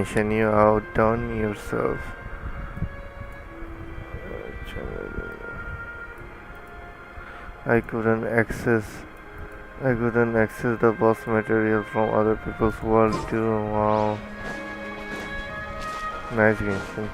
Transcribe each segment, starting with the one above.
mission, you outdone yourself. I couldn't access I couldn't access the boss material from other people's world too. Wow. Nice genshin.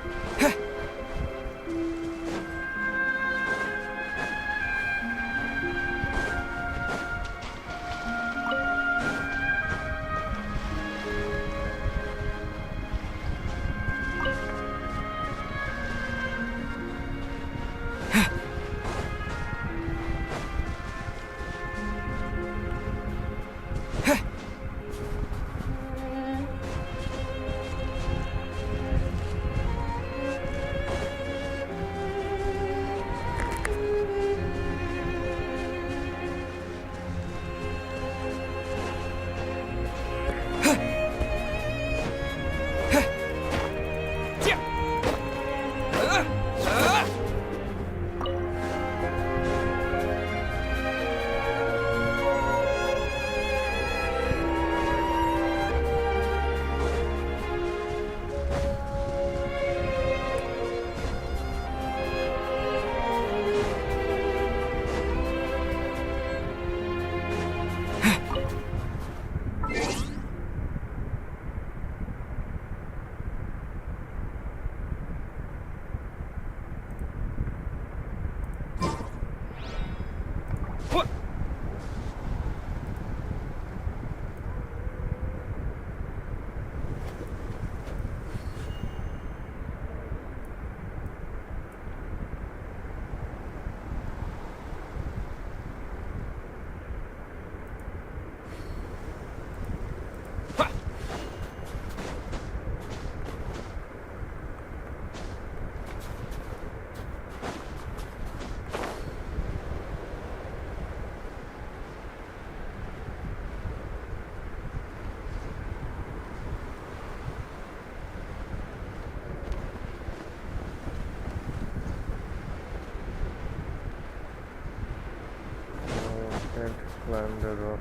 And climb the rock.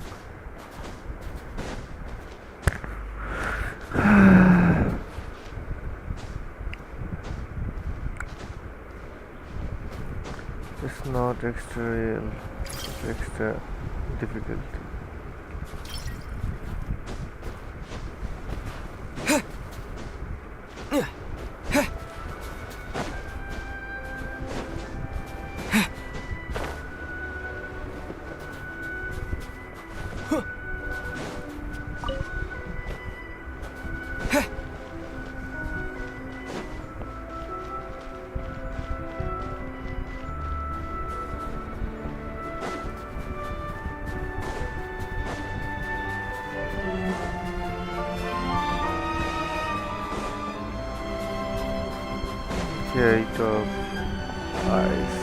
It's not extra real, it's extra difficult. Gate of Ice.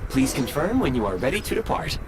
Please confirm when you are ready to depart.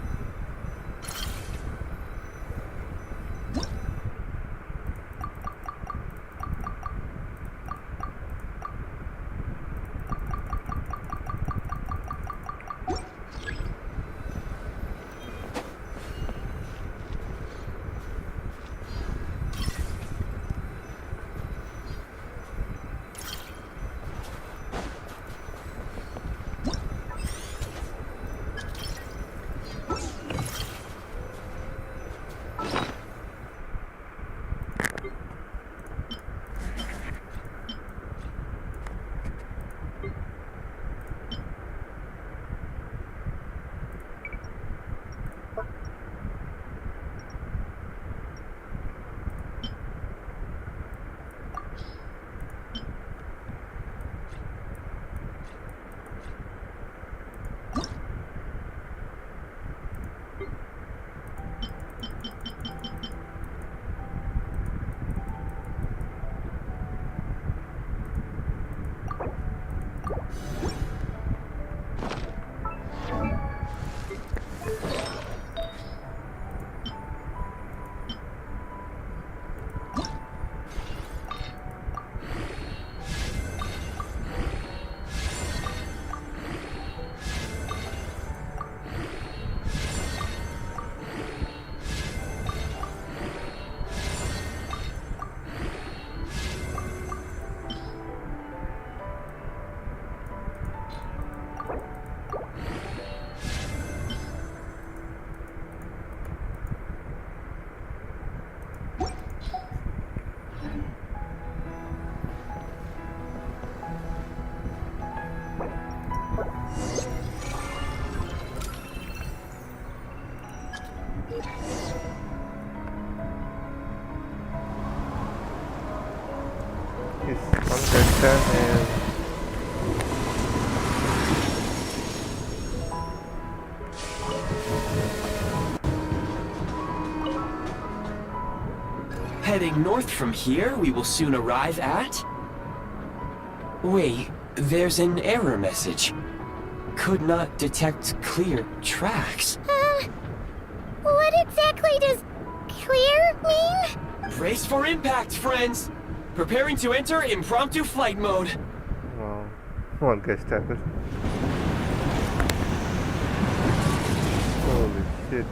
It's uncontained. Heading north from here, we will soon arrive at... Wait, there's an error message. Could not detect clear tracks. What exactly does clear mean? Brace for impact, friends! Preparing to enter impromptu flight mode. Wow. One guy started. Holy shit.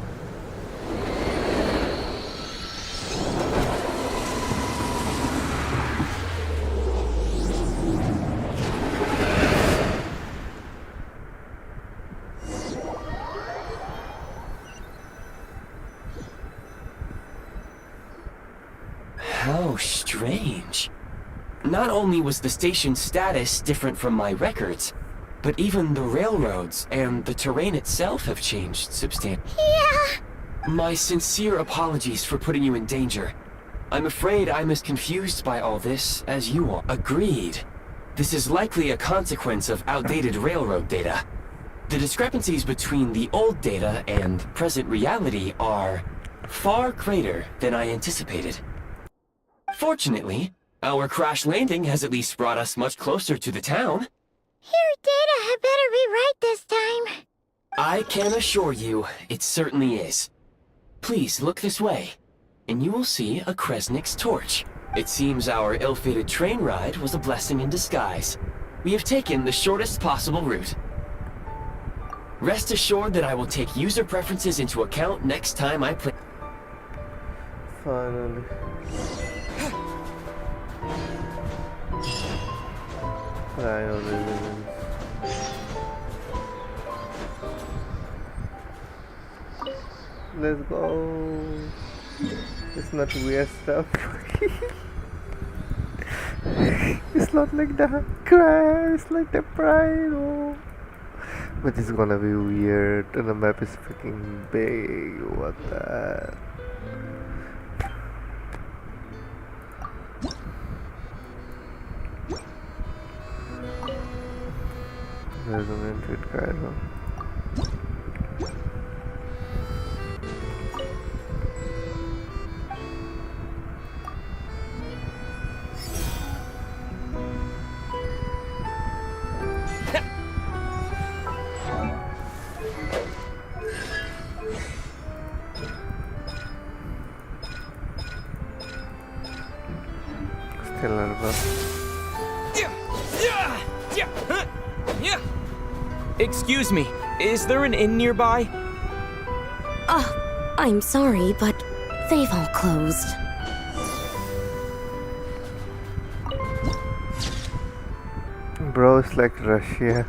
How strange. Not only was the station's status different from my records, but even the railroads and the terrain itself have changed substantially. Yeah. My sincere apologies for putting you in danger. I'm afraid I'm as confused by all this as you are. Agreed. This is likely a consequence of outdated railroad data. The discrepancies between the old data and present reality are far greater than I anticipated. Fortunately, our crash landing has at least brought us much closer to the town. Your data had better be right this time. I can assure you, it certainly is. Please look this way, and you will see a Kresnik's torch. It seems our ill-fated train ride was a blessing in disguise. We have taken the shortest possible route. Rest assured that I will take user preferences into account next time I play. Finally. Rhino resilience. Let's go. It's not weird stuff. It's not like the crash, like the Rhino. But it's gonna be weird, and the map is freaking big. What the? Resonated Rhino. Still nervous. Excuse me, is there an inn nearby? I'm sorry, but they've all closed. Bro, it's like Russia.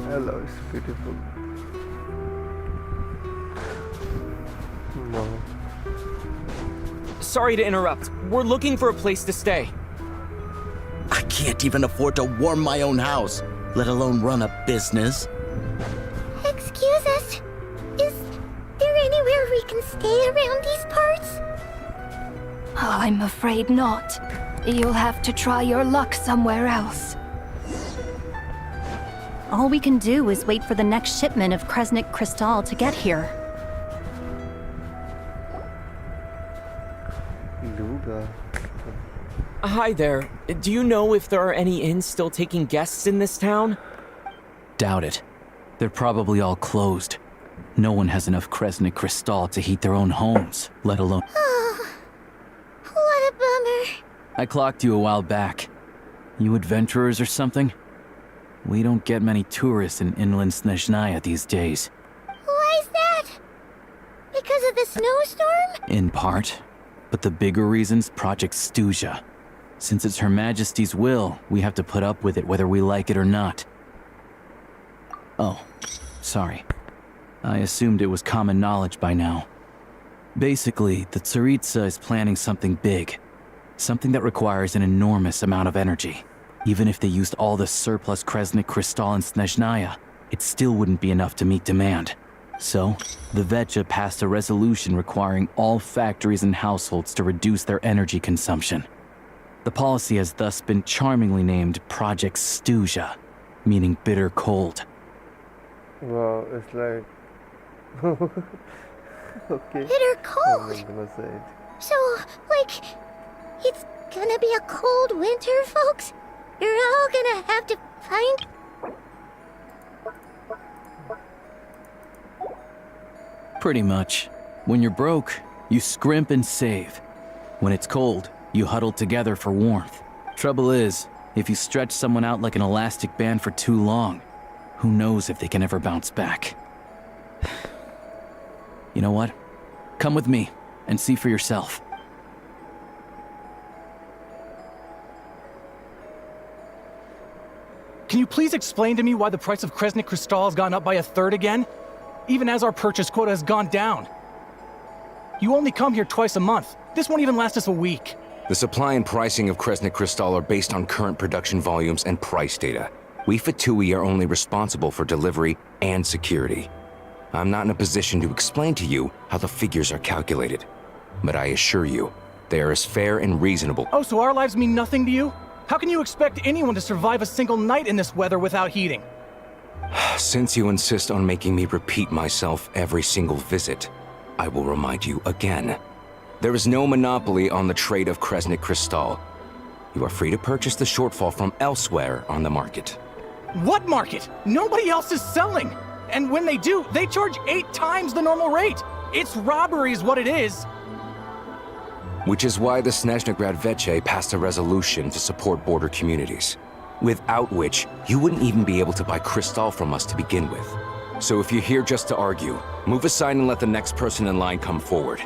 Hello, it's beautiful. No. Sorry to interrupt. We're looking for a place to stay. I can't even afford to warm my own house, let alone run a business. Excuse us. Is there anywhere we can stay around these parts? I'm afraid not. You'll have to try your luck somewhere else. All we can do is wait for the next shipment of Kresnik Crystal to get here. Luda. Hi there. Do you know if there are any inns still taking guests in this town? Doubt it. They're probably all closed. No one has enough Kresnik Crystal to heat their own homes, let alone... Oh, what a bummer. I clocked you a while back. You adventurers or something? We don't get many tourists in inland Snezhnaya these days. Why is that? Because of the snowstorm? In part. But the bigger reason's Project Stuzha. Since it's Her Majesty's will, we have to put up with it whether we like it or not. Oh, sorry. I assumed it was common knowledge by now. Basically, the Tsaritsa is planning something big. Something that requires an enormous amount of energy. Even if they used all the surplus Kresnik Crystal in Snezhnaya, it still wouldn't be enough to meet demand. So, the Vetcha passed a resolution requiring all factories and households to reduce their energy consumption. The policy has thus been charmingly named Project Snezhnaya, meaning bitter cold. Wow, it's like. Okay. Bitter I'm cold. not gonna say it. So, like, it's gonna be a cold winter, folks? You're all gonna have to find. Pretty much. When you're broke, you scrimp and save. When it's cold, you huddle together for warmth. Trouble is, if you stretch someone out like an elastic band for too long, who knows if they can ever bounce back. You know what? Come with me and see for yourself. Can you please explain to me why the price of Kresnik Crystal has gone up by 1/3 again? Even as our purchase quota has gone down. You only come here twice a month. This won't even last us a week. The supply and pricing of Kresnik Crystal are based on current production volumes and price data. We Fatui are only responsible for delivery and security. I'm not in a position to explain to you how the figures are calculated, but I assure you, they are as fair and reasonable. Oh, so our lives mean nothing to you? How can you expect anyone to survive a single night in this weather without heating? Since you insist on making me repeat myself every single visit, I will remind you again. There is no monopoly on the trade of Kresnik Crystal. You are free to purchase the shortfall from elsewhere on the market. What market? Nobody else is selling. And when they do, they charge 8 times the normal rate. It's robbery is what it is. Which is why the Snezhnaya Vetche passed a resolution to support border communities, without which you wouldn't even be able to buy crystal from us to begin with. So if you're here just to argue, move aside and let the next person in line come forward.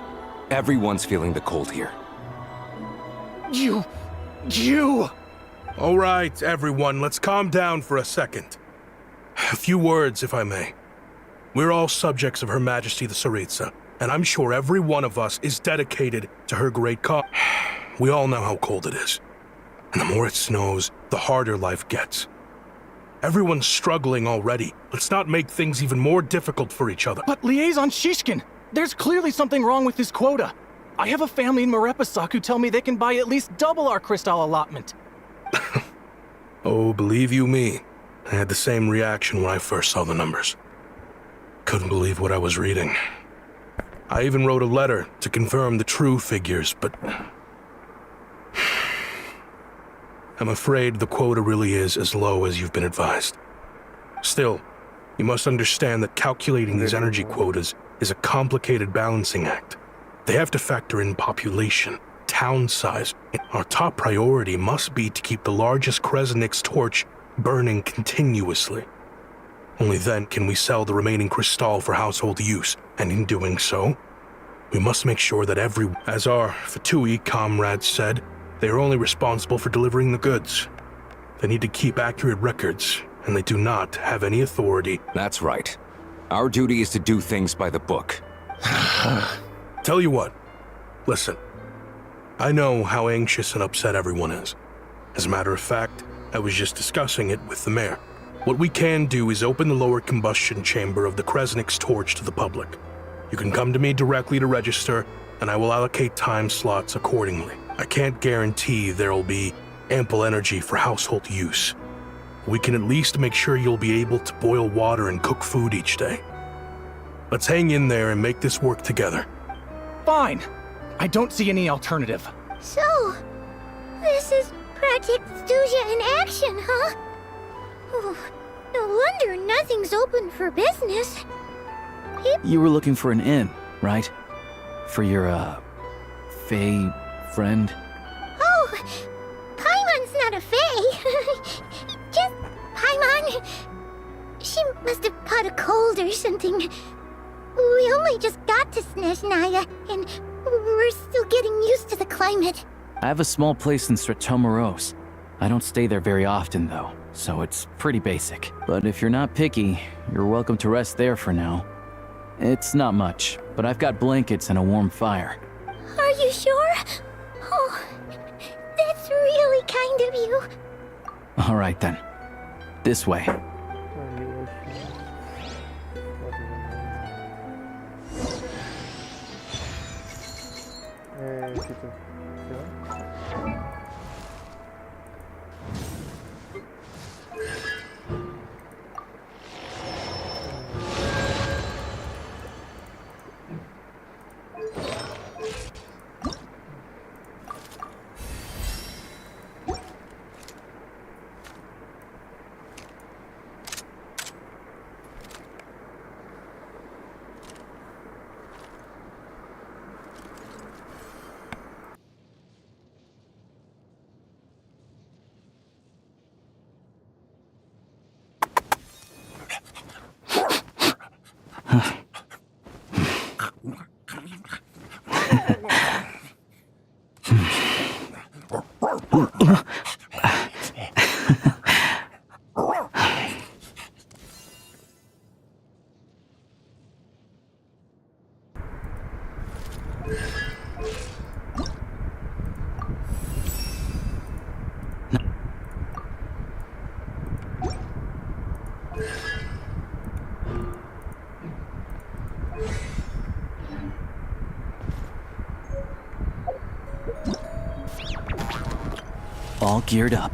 Everyone's feeling the cold here. You... All right, everyone, let's calm down for a second. A few words, if I may. We're all subjects of Her Majesty the Tsaritsa, and I'm sure every one of us is dedicated to her great cause. We all know how cold it is. And the more it snows, the harder life gets. Everyone's struggling already. Let's not make things even more difficult for each other. But Liaison Shishkin, there's clearly something wrong with this quota. I have a family in Marepasak who tell me they can buy at least double our crystal allotment. Oh, believe you me, I had the same reaction when I first saw the numbers. Couldn't believe what I was reading. I even wrote a letter to confirm the true figures, but... I'm afraid the quota really is as low as you've been advised. Still, you must understand that calculating these energy quotas is a complicated balancing act. They have to factor in population, town size. Our top priority must be to keep the largest Kresnik's torch burning continuously. Only then can we sell the remaining crystal for household use, and in doing so, we must make sure that as our Fatui comrades said, they are only responsible for delivering the goods. They need to keep accurate records, and they do not have any authority. That's right. Our duty is to do things by the book. Tell you what, listen. I know how anxious and upset everyone is. As a matter of fact, I was just discussing it with the mayor. What we can do is open the lower combustion chamber of the Kresnik's torch to the public. You can come to me directly to register, and I will allocate time slots accordingly. I can't guarantee there'll be ample energy for household use. We can at least make sure you'll be able to boil water and cook food each day. Let's hang in there and make this work together. Fine. I don't see any alternative. So, this is Project Snezhnaya in action, huh? Oh, no wonder nothing's open for business. You were looking for an inn, right? For your, Fae friend? Oh, Paimon's not a fae. Just Paimon. She must have caught a cold or something. We only just got to Snezhnaya, and we're still getting used to the climate. I have a small place in Stratomaros. I don't stay there very often, though, so it's pretty basic. But if you're not picky, you're welcome to rest there for now. It's not much, but I've got blankets and a warm fire. Are you sure? Oh, that's really kind of you. All right, then. This way. situ. Siapa? All geared up.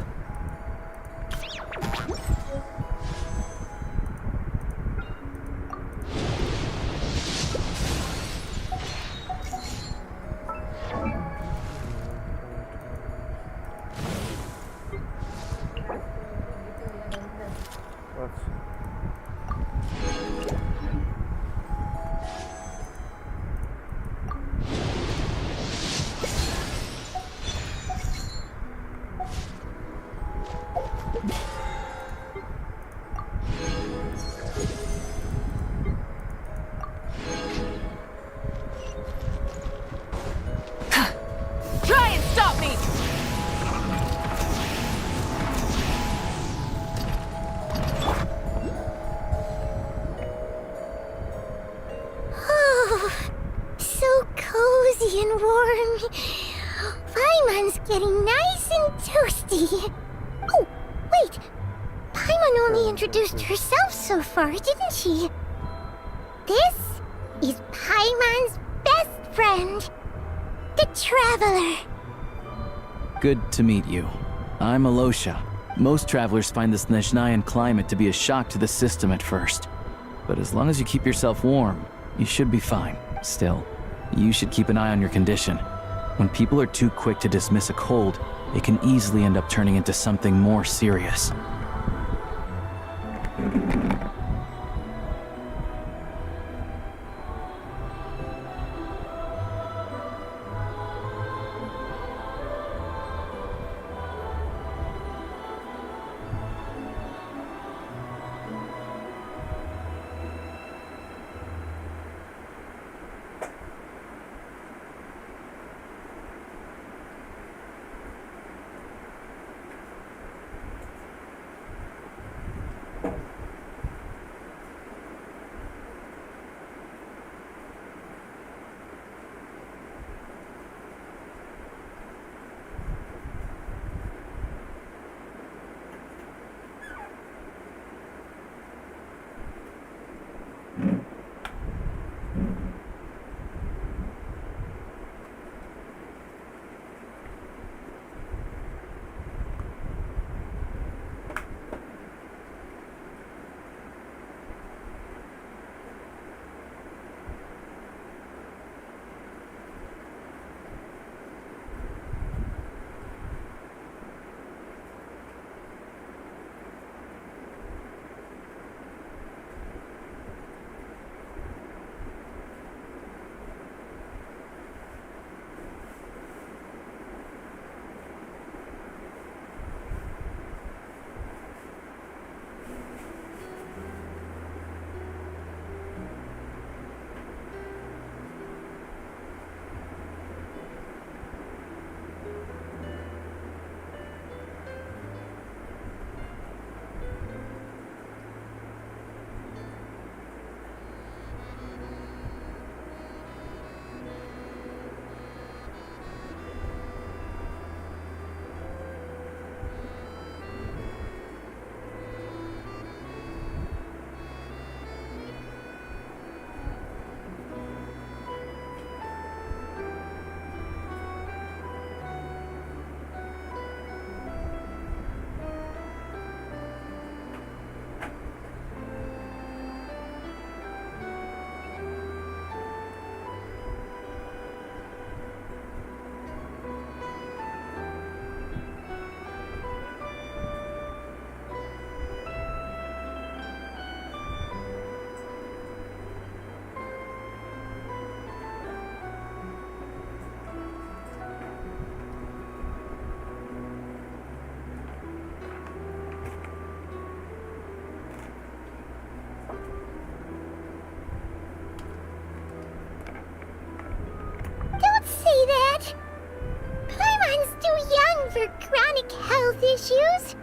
Try and stop me! Oh, so cozy and warm. Paimon's getting nice and toasty. Oh, wait. Paimon only introduced herself so far, didn't she? This is Paimon's best friend, the Traveler. Good to meet you. I'm Alosha. Most travelers find the Snezhnayan climate to be a shock to the system at first. But as long as you keep yourself warm, you should be fine. Still, you should keep an eye on your condition. When people are too quick to dismiss a cold, it can easily end up turning into something more serious. for chronic health issues?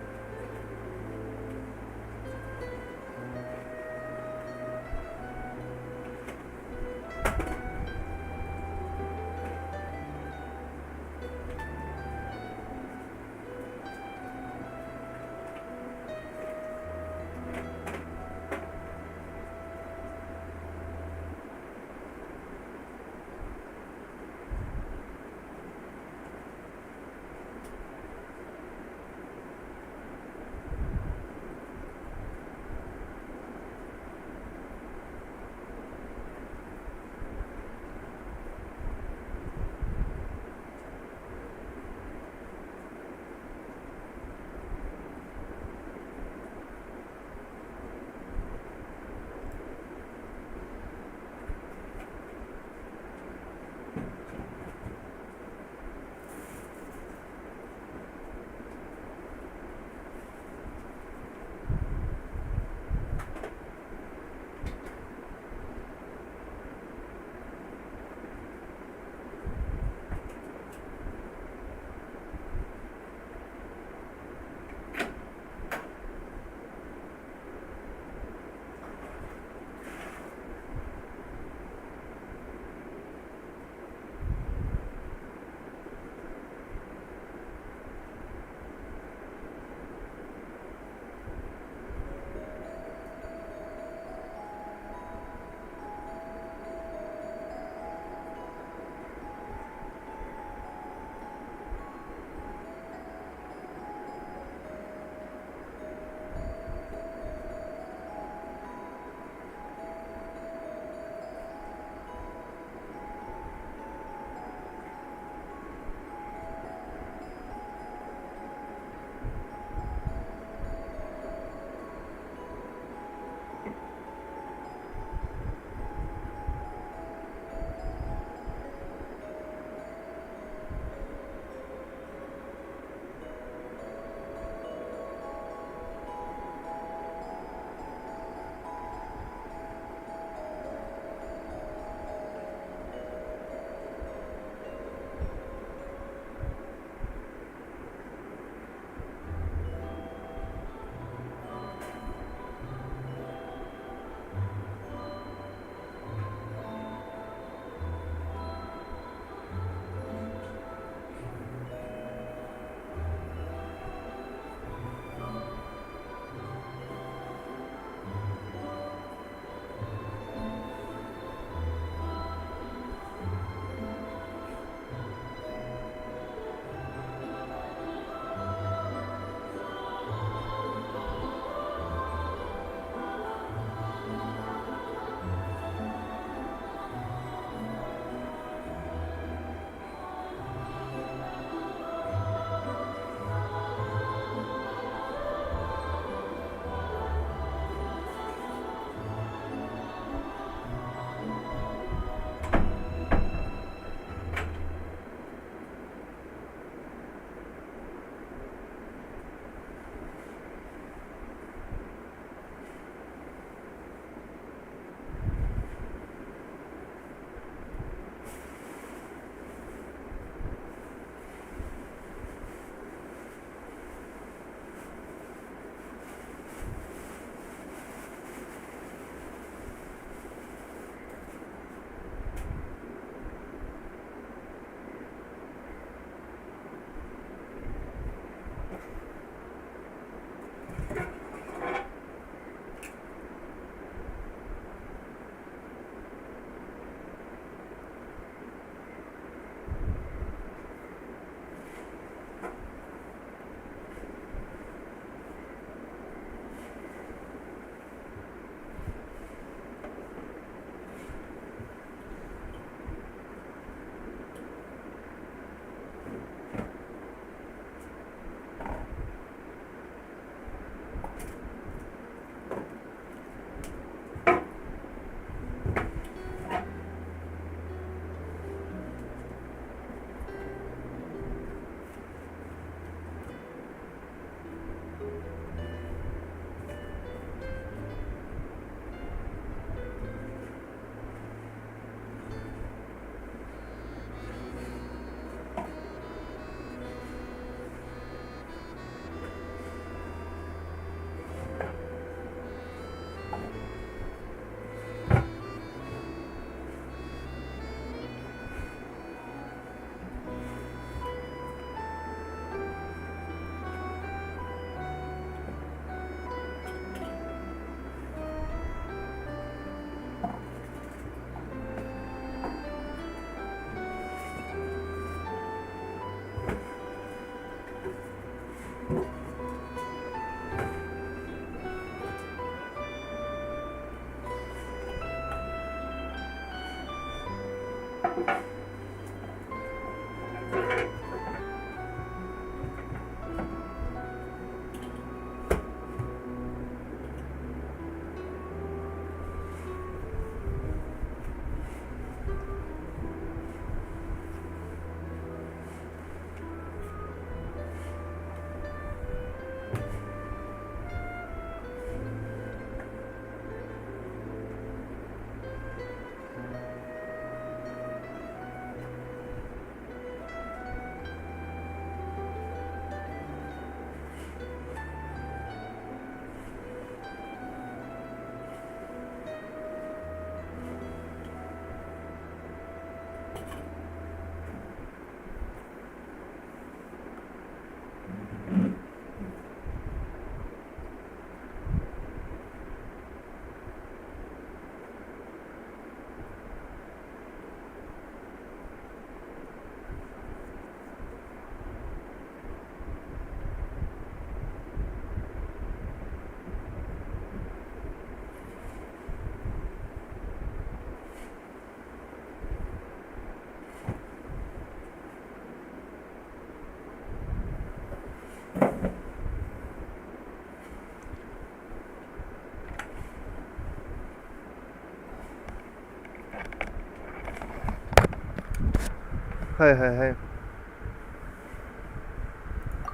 Hi, hi, hi.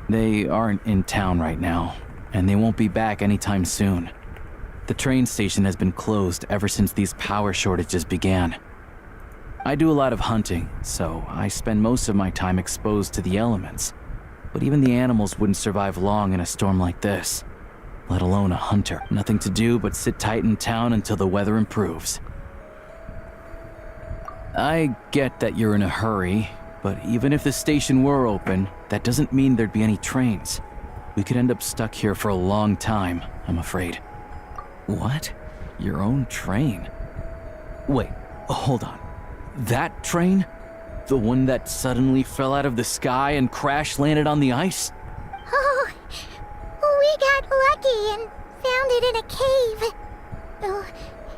They aren't in town right now, and they won't be back anytime soon. The train station has been closed ever since these power shortages began. I do a lot of hunting, so I spend most of my time exposed to the elements. But even the animals wouldn't survive long in a storm like this, let alone a hunter. Nothing to do but sit tight in town until the weather improves. I get that you're in a hurry, but even if the station were open, that doesn't mean there'd be any trains. We could end up stuck here for a long time, I'm afraid. What? Your own train? Wait, hold on. That train? The one that suddenly fell out of the sky and crash-landed on the ice? Oh, we got lucky and found it in a cave. Oh,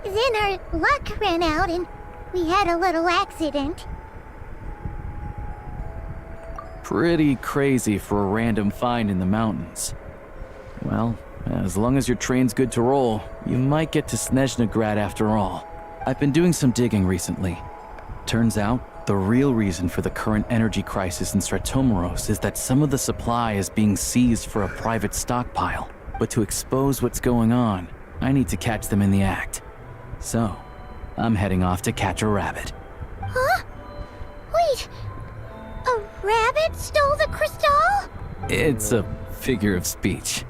then our luck ran out and we had a little accident. Pretty crazy for a random find in the mountains. Well, as long as your train's good to roll, you might get to Snezhnaya after all. I've been doing some digging recently. Turns out, the real reason for the current energy crisis in Stratomeros is that some of the supply is being seized for a private stockpile. But to expose what's going on, I need to catch them in the act. So, I'm heading off to catch a rabbit. Huh? Wait, a rabbit stole the crystal? It's a figure of speech.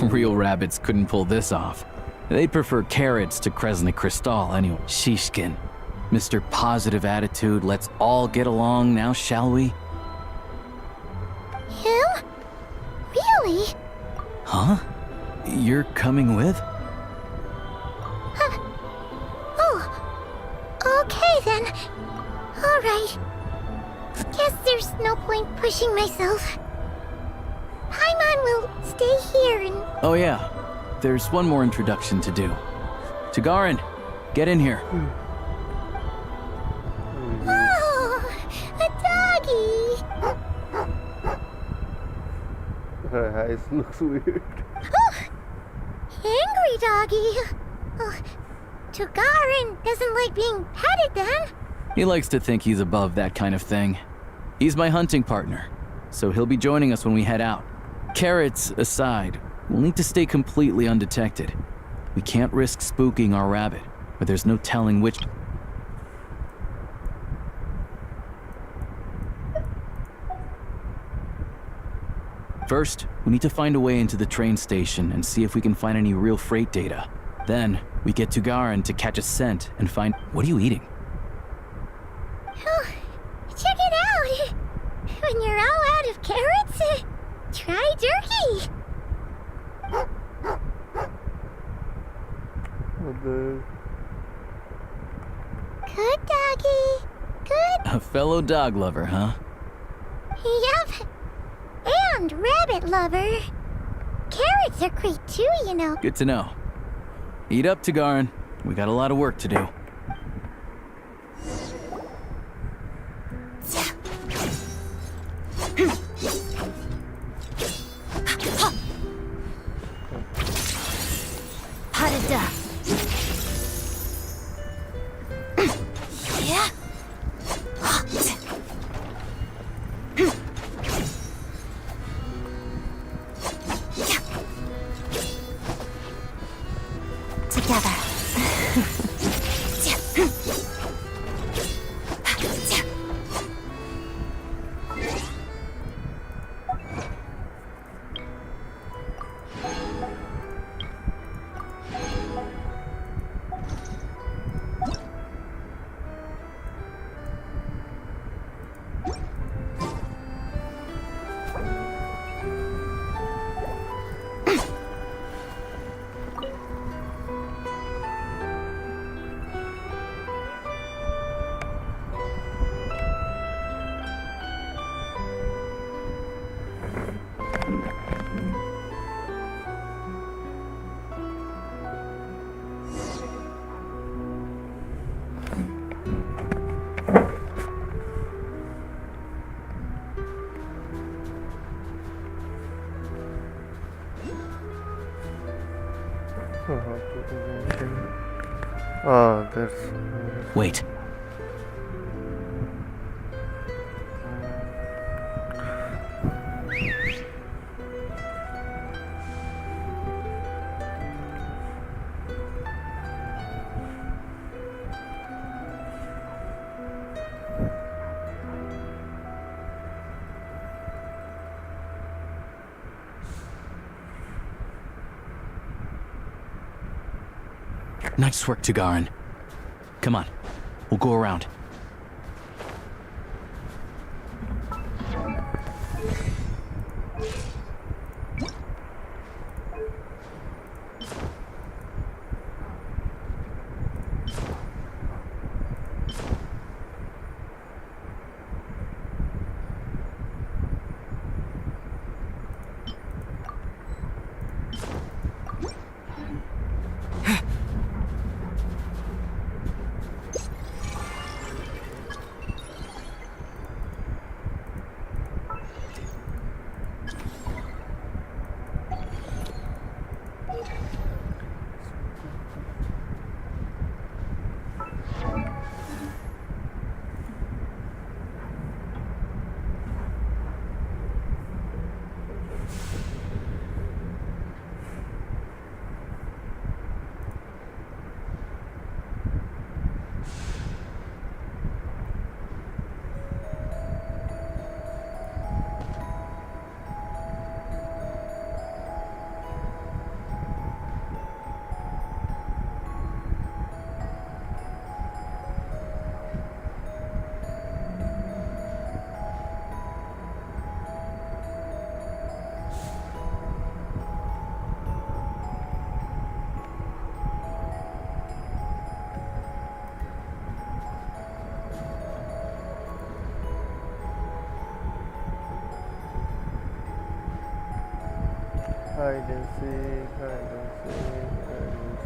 Real rabbits couldn't pull this off. They'd prefer carrots to Krasny Crystal anyway. Shishkin. Mr. Positive Attitude, let's all get along now, shall we? Him? Really? Huh? You're coming with? Oh, okay then. Alright. Guess there's no point pushing myself. Paimon will stay here and... Oh yeah, there's one more introduction to do. Tagarin, get in here. Oh, a doggy! Her eyes looks weird. Oh, angry doggy. Oh, Tagarin doesn't like being petted then. He likes to think he's above that kind of thing. He's my hunting partner, so he'll be joining us when we head out. Carrots aside, we'll need to stay completely undetected. We can't risk spooking our rabbit, but there's no telling which... First, we need to find a way into the train station and see if we can find any real freight data. Then, we get Tagarin to catch a scent and find... What are you eating? Oh, check it out. When you're all out of carrots, try jerky. What the... Good doggy. Good. A fellow dog lover, huh? Yep. And rabbit lover. Carrots are great too, you know. Good to know. Eat up, Tagarin. We got a lot of work to do. Parada. Yeah. Together. Oh, that's... Wait. Nice work, Tagarin. Come on, we'll go around. Hide and seek, hide and seek, hide and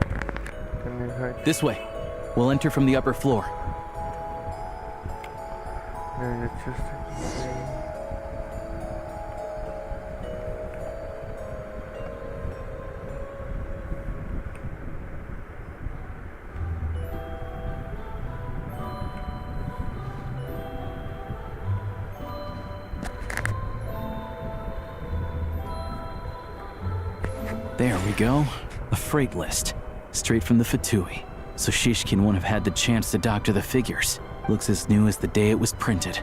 seek. Can you hide? This way. We'll enter from the upper floor. No, it's just There we go. A freight list. Straight from the Fatui. So Shishkin won't have had the chance to doctor the figures. Looks as new as the day it was printed.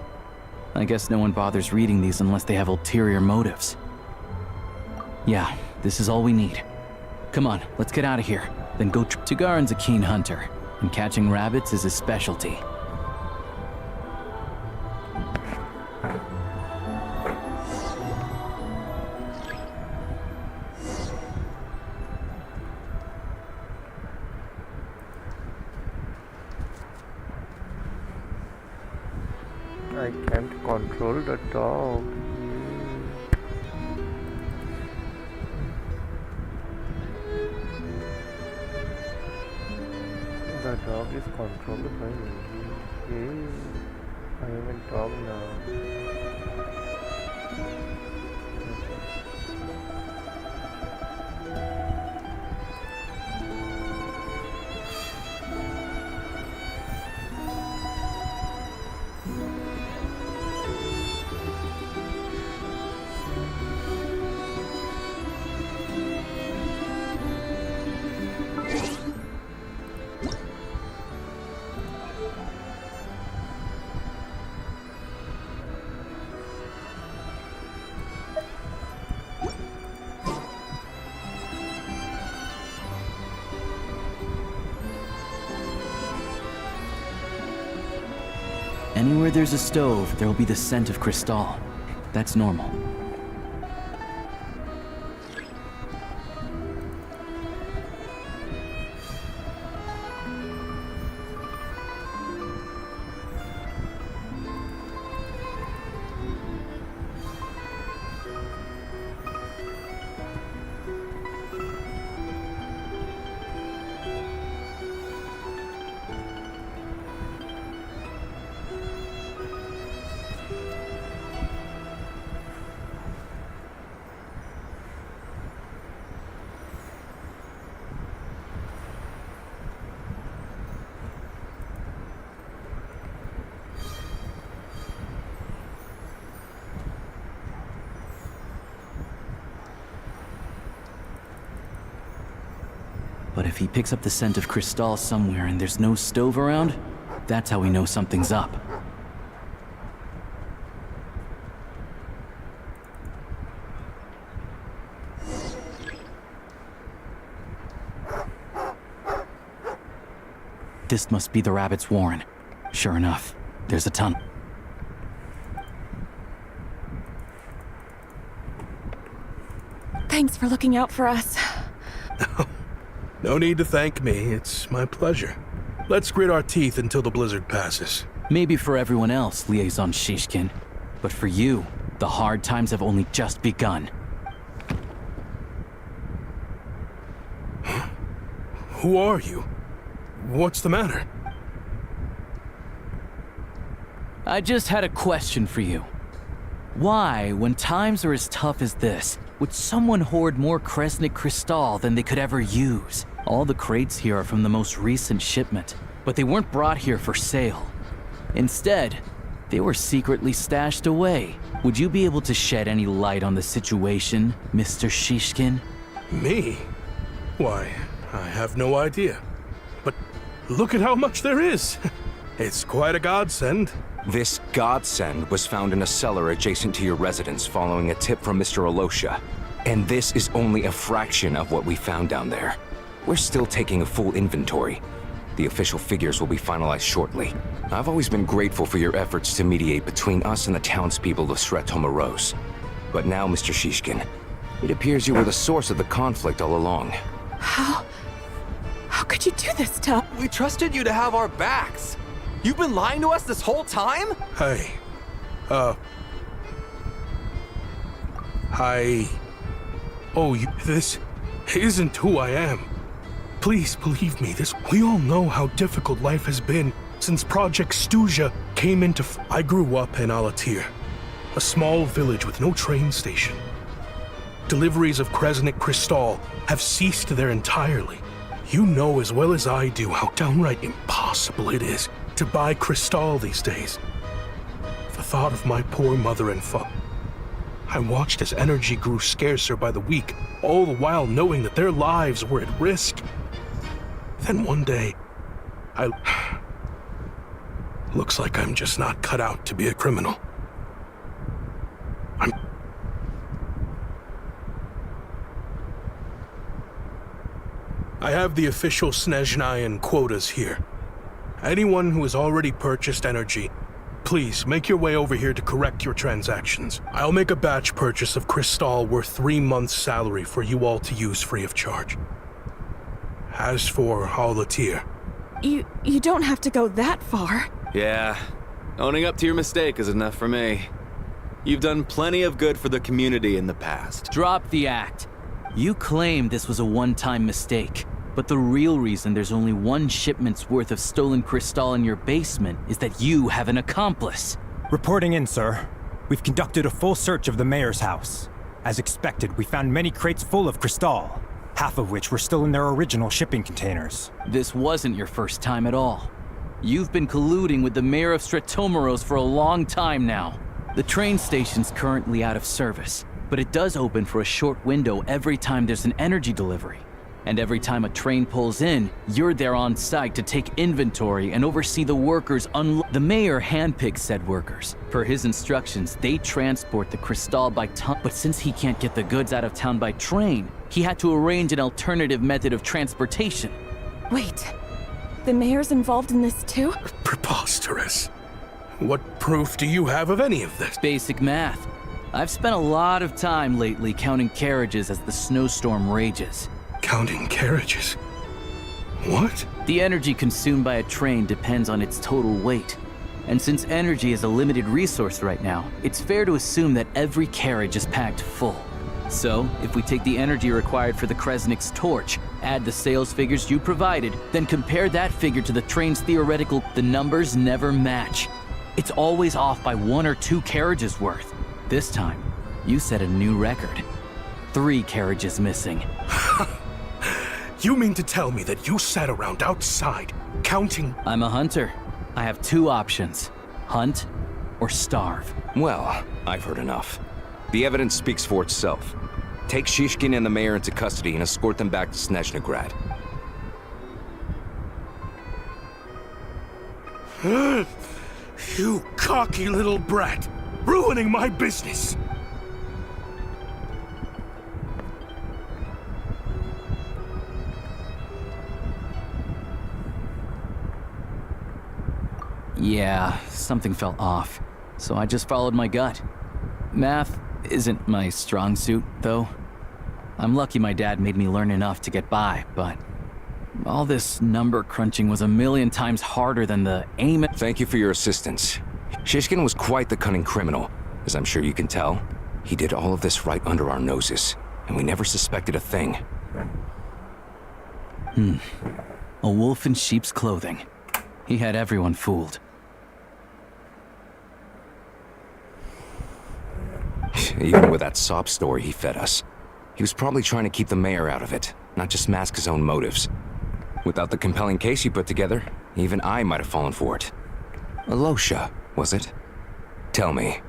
I guess no one bothers reading these unless they have ulterior motives. Yeah, this is all we need. Come on, let's get out of here. Then go Tagarin's a keen hunter, and catching rabbits is his specialty. I can't control the dog. The dog is controlled by me. Hey, I am a dog now. Anywhere there's a stove, there will be the scent of Crystal. That's normal. But if he picks up the scent of Crystal somewhere and there's no stove around, that's how we know something's up. This must be the rabbit's warren. Sure enough, there's a tunnel. Thanks for looking out for us. No need to thank me. It's my pleasure. Let's grit our teeth until the blizzard passes. Maybe for everyone else, Liaison Shishkin. But for you, the hard times have only just begun. Who are you? What's the matter? I just had a question for you. Why, when times are as tough as this, would someone hoard more Kresnik Crystal than they could ever use? All the crates here are from the most recent shipment, but they weren't brought here for sale. Instead, they were secretly stashed away. Would you be able to shed any light on the situation, Mr. Shishkin? Me? Why, I have no idea. But look at how much there is. It's quite a godsend. This godsend was found in a cellar adjacent to your residence following a tip from Mr. Alosha. And this is only a fraction of what we found down there. We're still taking a full inventory. The official figures will be finalized shortly. I've always been grateful for your efforts to mediate between us and the townspeople of Sretomaros. But now, Mr. Shishkin, it appears you were the source of the conflict all along. How could you do this, Tup? We trusted you to have our backs. You've been lying to us this whole time? Hey, this isn't who I am. Please believe me, we all know how difficult life has been since Project Stuzha came into I grew up in Alatir, a small village with no train station. Deliveries of Kresnik Crystal have ceased there entirely. You know as well as I do how downright impossible it is to buy Crystal these days. The thought of my poor mother and father. I watched as energy grew scarcer by the week, all the while knowing that their lives were at risk. Then one day, looks like I'm just not cut out to be a criminal. I have the official Snezhnayan quotas here. Anyone who has already purchased energy, please make your way over here to correct your transactions. I'll make a batch purchase of Crystal worth 3 months' salary for you all to use free of charge. As for Alatir, You don't have to go that far. Yeah, owning up to your mistake is enough for me. You've done plenty of good for the community in the past. Drop the act. You claim this was a one-time mistake, but the real reason there's only 1 shipment's worth of stolen crystal in your basement is that you have an accomplice. Reporting in, sir. We've conducted a full search of the mayor's house. As expected, we found many crates full of crystal, half of which were still in their original shipping containers. This wasn't your first time at all. You've been colluding with the mayor of Sretomaros for a long time now. The train station's currently out of service, but it does open for a short window every time there's an energy delivery. And every time a train pulls in, you're there on site to take inventory and oversee the workers The mayor handpicks said workers. Per his instructions, they transport the crystal by ton, but since he can't get the goods out of town by train, he had to arrange an alternative method of transportation. Wait, the mayor's involved in this too? preposterous. What proof do you have of any of this? Basic math. I've spent a lot of time lately counting carriages as the snowstorm rages. Counting carriages? What? The energy consumed by a train depends on its total weight. And since energy is a limited resource right now, it's fair to assume that every carriage is packed full. So, if we take the energy required for the Kresnik's torch, add the sales figures you provided, then compare that figure to the train's theoretical, the numbers never match. It's always off by 1 or 2 carriages worth. This time, you set a new record. 3 carriages missing. You mean to tell me that you sat around outside, counting? I'm a hunter. I have 2 options. Hunt or starve. Well, I've heard enough. The evidence speaks for itself. Take Shishkin and the mayor into custody and escort them back to Snezhnaya. You cocky little brat! Ruining my business! Yeah, something felt off, so I just followed my gut. Math isn't my strong suit, though. I'm lucky my dad made me learn enough to get by, but all this number crunching was a million times harder than the aim at— Thank you for your assistance. Shishkin was quite the cunning criminal, as I'm sure you can tell. He did all of this right under our noses, and we never suspected a thing. A wolf in sheep's clothing. He had everyone fooled. Even with that sob story he fed us, he was probably trying to keep the mayor out of it, not just mask his own motives. Without the compelling case you put together, even I might have fallen for it. Alosha, was it? Tell me,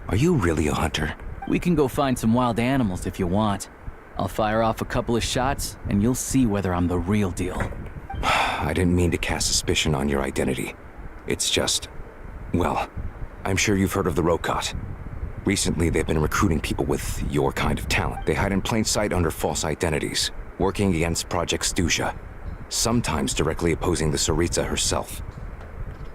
are you really a hunter? We can go find some wild animals if you want. I'll fire off a couple of shots, and you'll see whether I'm the real deal. I didn't mean to cast suspicion on your identity. It's just... well, I'm sure you've heard of the Rokot. Recently, they've been recruiting people with your kind of talent. They hide in plain sight under false identities, working against Project Stuzha, sometimes directly opposing the Tsaritsa herself.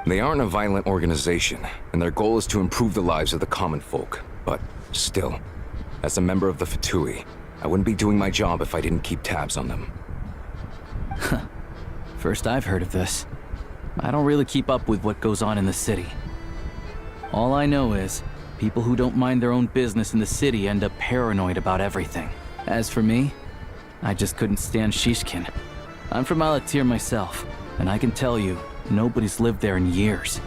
They aren't a violent organization, and their goal is to improve the lives of the common folk. But still, as a member of the Fatui, I wouldn't be doing my job if I didn't keep tabs on them. First I've heard of this. I don't really keep up with what goes on in the city. All I know is, people who don't mind their own business in the city end up paranoid about everything. As for me, I just couldn't stand Shishkin. I'm from Alatir myself, and I can tell you, nobody's lived there in years.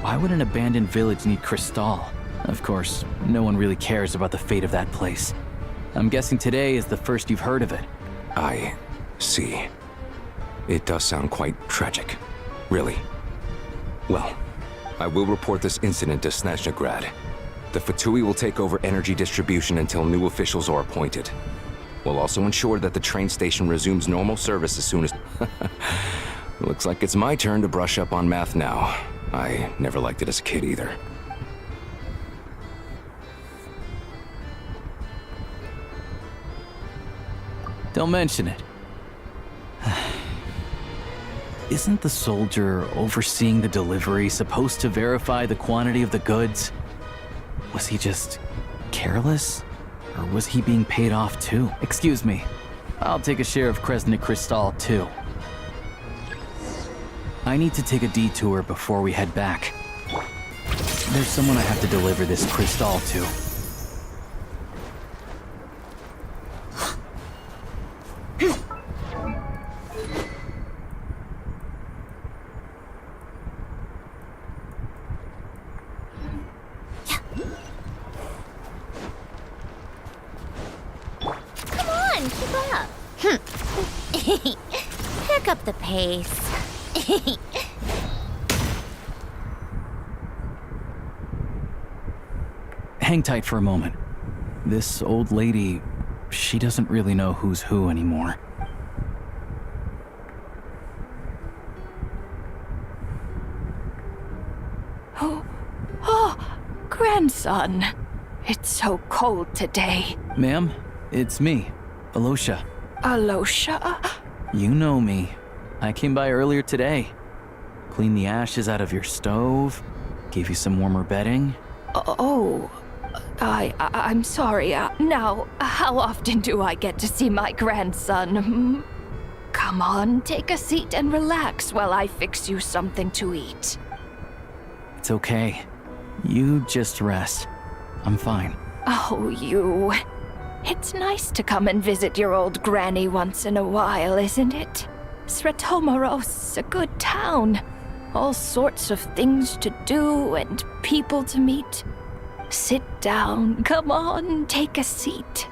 Why would an abandoned village need Crystal? Of course, no one really cares about the fate of that place. I'm guessing today is the first you've heard of it. I see. It does sound quite tragic. Really. Well, I will report this incident to Snezhnaya. The Fatui will take over energy distribution until new officials are appointed. We'll also ensure that the train station resumes normal service as soon as... Looks like it's my turn to brush up on math now. I never liked it as a kid either. Don't mention it. Isn't the soldier overseeing the delivery supposed to verify the quantity of the goods? Was he just careless? Or was he being paid off too? Excuse me. I'll take a share of Kresnik Crystal too. I need to take a detour before we head back. There's someone I have to deliver this crystal to. Pick up the pace. Hang tight for a moment. This old lady, she doesn't really know who's who anymore. Oh, grandson. It's so cold today. Ma'am, it's me, Alosha. Alosha? You know me. I came by earlier today. Cleaned the ashes out of your stove, gave you some warmer bedding. Oh, I'm sorry. Now, how often do I get to see my grandson? Come on, take a seat and relax while I fix you something to eat. It's okay. You just rest. I'm fine. Oh, you. It's nice to come and visit your old granny once in a while, isn't it? Sretomaros, a good town. All sorts of things to do and people to meet. Sit down. Come on, take a seat.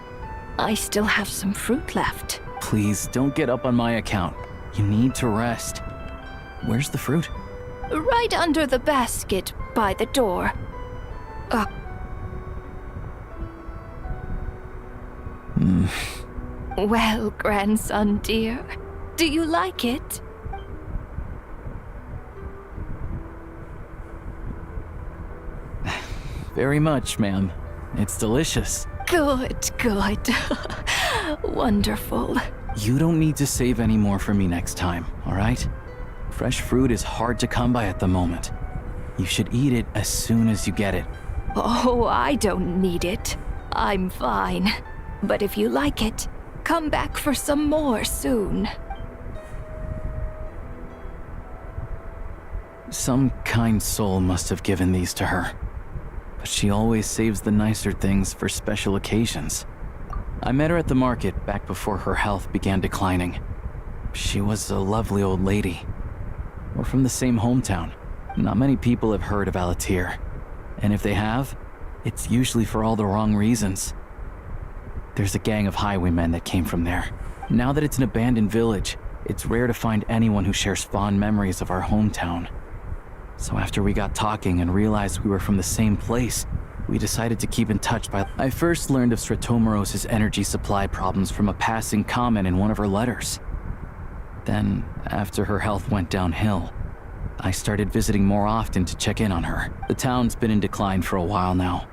I still have some fruit left. Please, don't get up on my account. You need to rest. Where's the fruit? Right under the basket by the door. Well, grandson dear, do you like it? Very much, ma'am. It's delicious. Good, good. Wonderful. You don't need to save any more for me next time, all right? Fresh fruit is hard to come by at the moment. You should eat it as soon as you get it. Oh, I don't need it. I'm fine. But if you like it, come back for some more soon. Some kind soul must have given these to her. But she always saves the nicer things for special occasions. I met her at the market back before her health began declining. She was a lovely old lady. We're from the same hometown. Not many people have heard of Alatir. And if they have, it's usually for all the wrong reasons. There's a gang of highwaymen that came from there. Now that it's an abandoned village, it's rare to find anyone who shares fond memories of our hometown. So after we got talking and realized we were from the same place, we decided to keep in touch by... I first learned of Stratomoros's energy supply problems from a passing comment in one of her letters. Then, after her health went downhill, I started visiting more often to check in on her. The town's been in decline for a while now,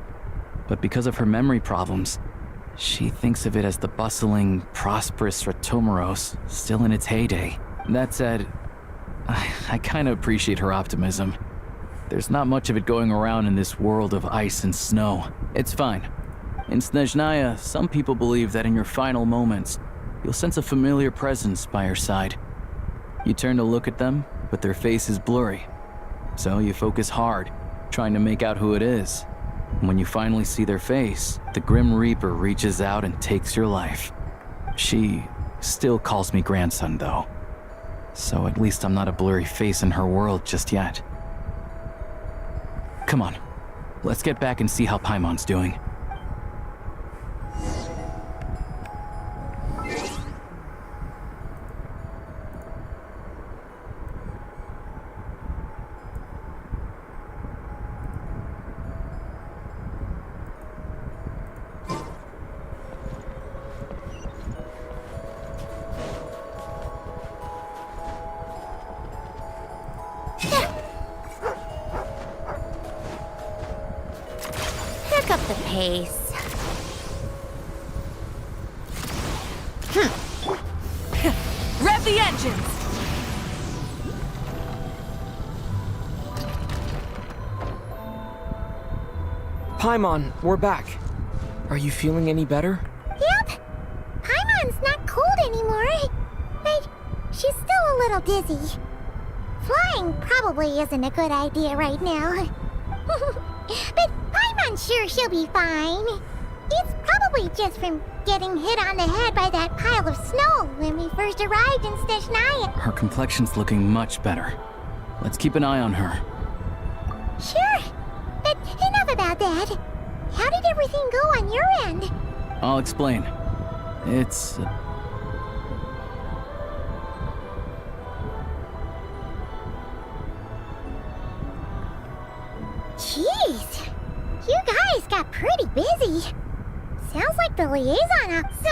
but because of her memory problems, she thinks of it as the bustling, prosperous Stratomoros still in its heyday. That said, I kinda appreciate her optimism. There's not much of it going around in this world of ice and snow. It's fine. In Snezhnaya, some people believe that in your final moments, you'll sense a familiar presence by your side. You turn to look at them, but their face is blurry. So you focus hard, trying to make out who it is. And when you finally see their face, the Grim Reaper reaches out and takes your life. She still calls me grandson, though. So at least I'm not a blurry face in her world just yet. Come on, let's get back and see how Paimon's doing. Pick up the pace. Rev the engines! Paimon, we're back. Are you feeling any better? Yep. Paimon's not cold anymore, but she's still a little dizzy. Flying probably isn't a good idea right now. But Paimon's sure she'll be fine. It's probably just from getting hit on the head by that pile of snow when we first arrived in Snezhnaya. Her complexion's looking much better. Let's keep an eye on her. Sure, but enough about that. How did everything go on your end? I'll explain. It's... Jeez, you guys got pretty busy. Sounds like the liaison up. So,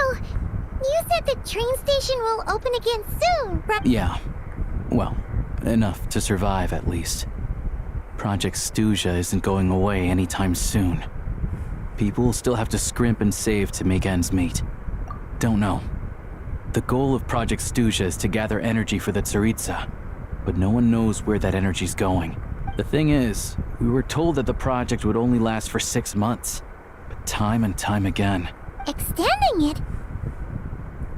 you said the train station will open again soon, right? Yeah. Well, enough to survive at least. Project Stuzha isn't going away anytime soon. People will still have to scrimp and save to make ends meet. Don't know. The goal of Project Stuzha is to gather energy for the Tsaritsa, but no one knows where that energy's going. The thing is, we were told that the project would only last for 6 months, but time and time again. Extending it?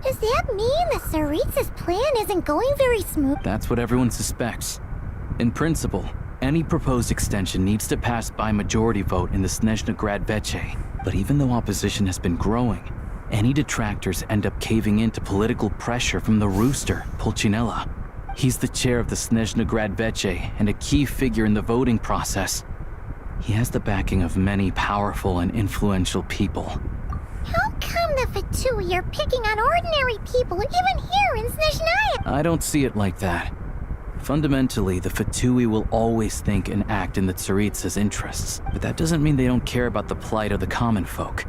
Does that mean the Tsaritsa's plan isn't going very smooth? That's what everyone suspects. In principle, any proposed extension needs to pass by majority vote in the Snezhnaya Veche. But even though opposition has been growing, any detractors end up caving into political pressure from the Rooster, Pulcinella. He's the chair of the Snezhnaya Veche and a key figure in the voting process. He has the backing of many powerful and influential people. How come the Fatui are picking on ordinary people even here in Snezhnaya? I don't see it like that. Fundamentally, the Fatui will always think and act in the Tsaritsa's interests, but that doesn't mean they don't care about the plight of the common folk.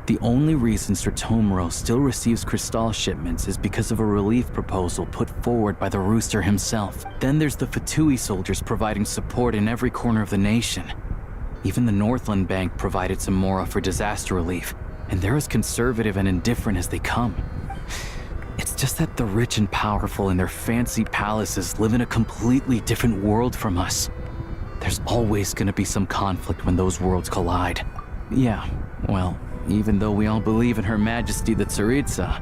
The only reason Stratomoro still receives Crystal shipments is because of a relief proposal put forward by the Rooster himself. Then there's the Fatui soldiers providing support in every corner of the nation. Even the Northland Bank provided some mora for disaster relief, and they're as conservative and indifferent as they come. It's just that the rich and powerful in their fancy palaces live in a completely different world from us. There's always gonna be some conflict when those worlds collide. Yeah, well, even though we all believe in Her Majesty the Tsaritsa,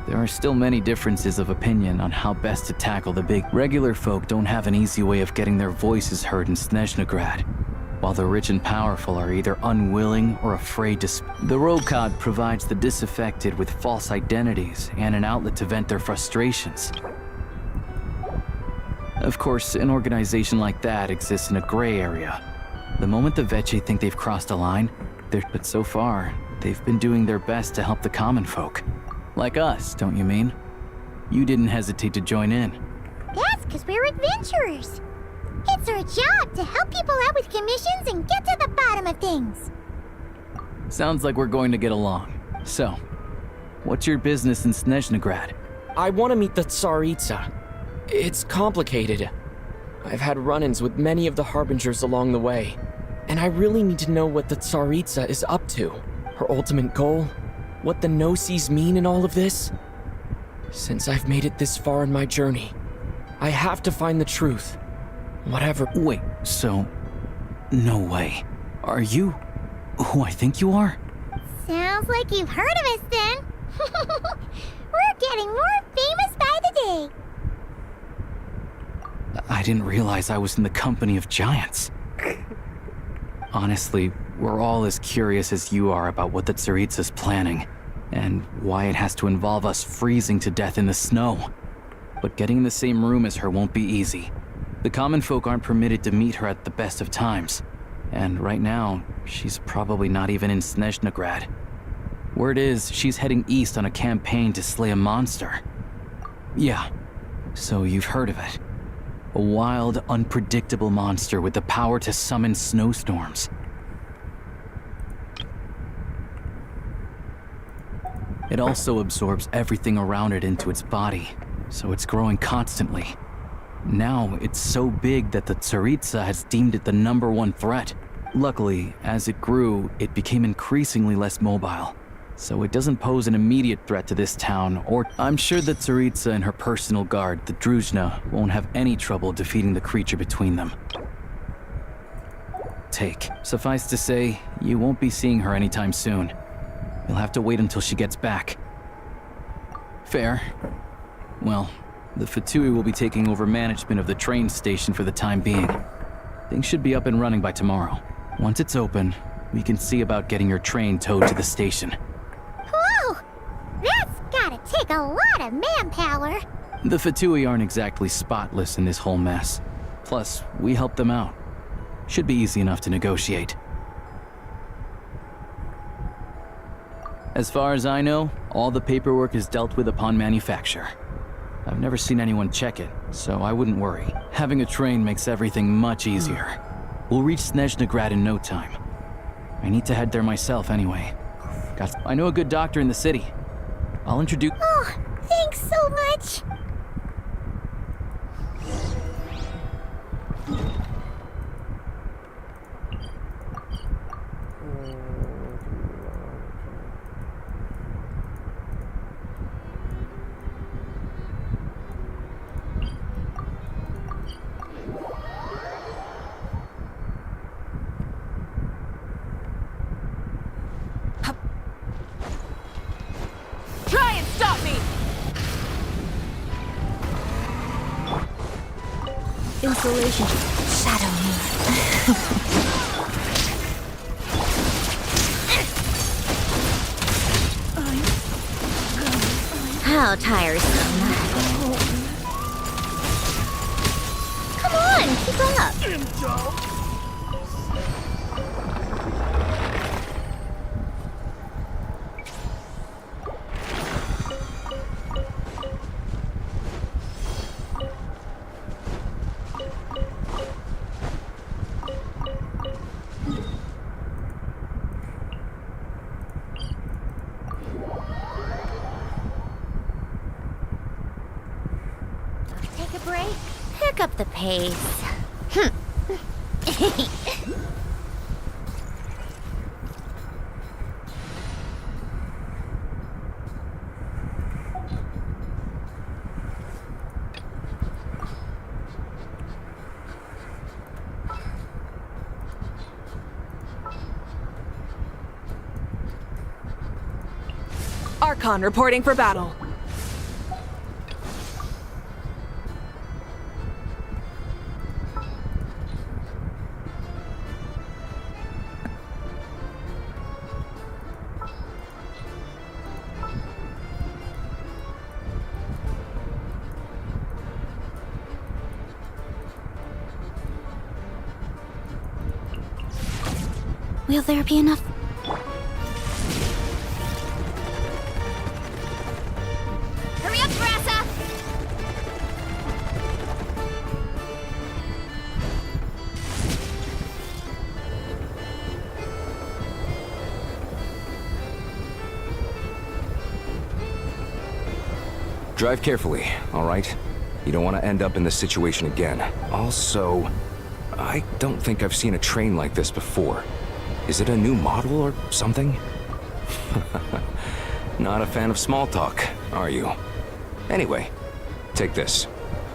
there are still many differences of opinion on how best to tackle the big. Regular folk don't have an easy way of getting their voices heard in Snezhnagrad, while the rich and powerful are either unwilling or afraid to The Rokad provides the disaffected with false identities and an outlet to vent their frustrations. Of course, an organization like that exists in a gray area. The moment the Veche think they've crossed a line, but so far, they've been doing their best to help the common folk. Like us, don't you mean? You didn't hesitate to join in. That's because we're adventurers. It's our job to help people out with commissions and get to the bottom of things. Sounds like we're going to get along. So, what's your business in Snezhnagrad? I want to meet the Tsaritsa. It's complicated. I've had run-ins with many of the Harbingers along the way, and I really need to know what the Tsaritsa is up to. Her ultimate goal? What the Gnosis mean in all of this? Since I've made it this far in my journey, I have to find the truth. Whatever. Wait, so... No way. Are you who I think you are? Sounds like you've heard of us then. We're getting more famous by the day. I didn't realize I was in the company of giants. Honestly, we're all as curious as you are about what the Tsaritsa's planning, and why it has to involve us freezing to death in the snow. But getting in the same room as her won't be easy. The common folk aren't permitted to meet her at the best of times, and right now, she's probably not even in Snezhnagrad. Word is, she's heading east on a campaign to slay a monster. Yeah, so you've heard of it. A wild, unpredictable monster with the power to summon snowstorms. It also absorbs everything around it into its body, so it's growing constantly. Now, it's so big that the Tsaritsa has deemed it the #1 threat. Luckily, as it grew, it became increasingly less mobile, so it doesn't pose an immediate threat to this town, or I'm sure that Tsaritsa and her personal guard, the Druzhna, won't have any trouble defeating the creature between them. Suffice to say, you won't be seeing her anytime soon. You'll have to wait until she gets back. Fair. Well, the Fatui will be taking over management of the train station for the time being. Things should be up and running by tomorrow. Once it's open, we can see about getting your train towed to the station. Whoa! That's gotta take a lot of manpower. The Fatui aren't exactly spotless in this whole mess. Plus, we help them out. Should be easy enough to negotiate. As far as I know, all the paperwork is dealt with upon manufacture. I've never seen anyone check it, so I wouldn't worry. Having a train makes everything much easier. We'll reach Snezhnagrad in no time. I need to head there myself anyway. I know a good doctor in the city. I'll introduce... Oh, thanks so much. Try and stop me! Insulation. Shadow me. How tiresome. Come on, keep up. Take a break. Pick up the pace. Archon reporting for battle. Will there be enough? Hurry up, Brassa! Drive carefully, all right? You don't want to end up in this situation again. Also, I don't think I've seen a train like this before. Is it a new model or something? Not a fan of small talk, are you? Anyway, take this.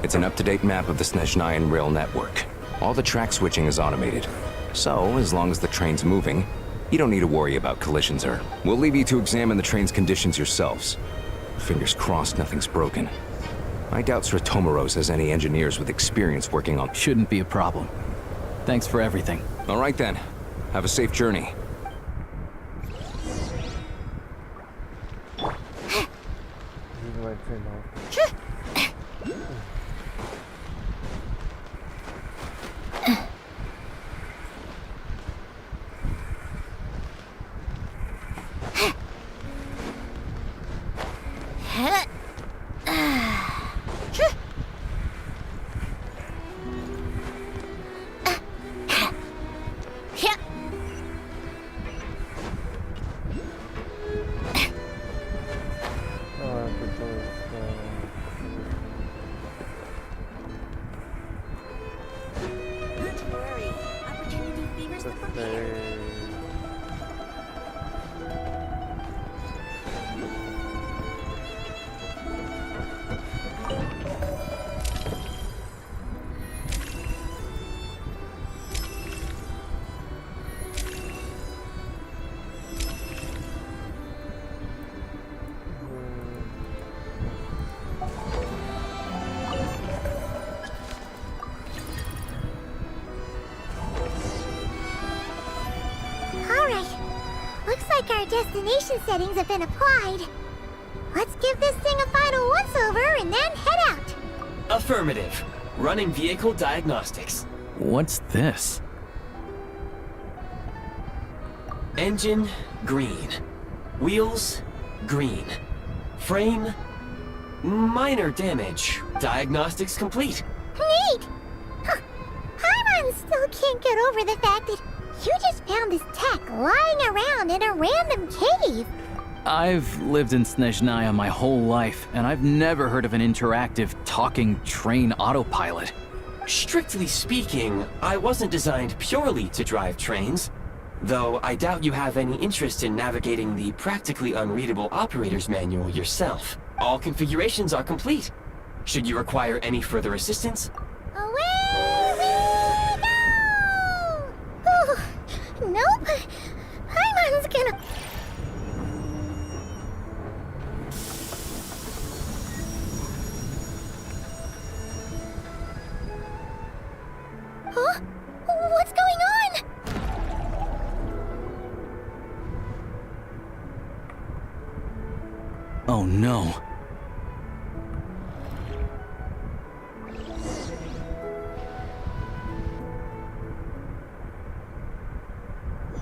It's an up-to-date map of the Snezhnaya rail network. All the track switching is automated. So, as long as the train's moving, you don't need to worry about collisions or... We'll leave you to examine the train's conditions yourselves. Fingers crossed nothing's broken. I doubt Sratomaros has any engineers with experience working on... Shouldn't be a problem. Thanks for everything. All right then. Have a safe journey. Our destination settings have been applied. Let's give this thing a final once-over and then head out. Affirmative. Running vehicle diagnostics. What's this? Engine, green. Wheels, green. Frame, minor damage. Diagnostics complete. Neat! Huh. Paimon still can't get over the fact that you just found this tech lying around in a random cave. I've lived in Snezhnaya my whole life, and I've never heard of an interactive, talking train autopilot. Strictly speaking, I wasn't designed purely to drive trains, though I doubt you have any interest in navigating the practically unreadable operator's manual yourself. All configurations are complete. Should you require any further assistance? Away we go! Oh, nope. Paimon's gonna... Huh? What's going on? Oh no.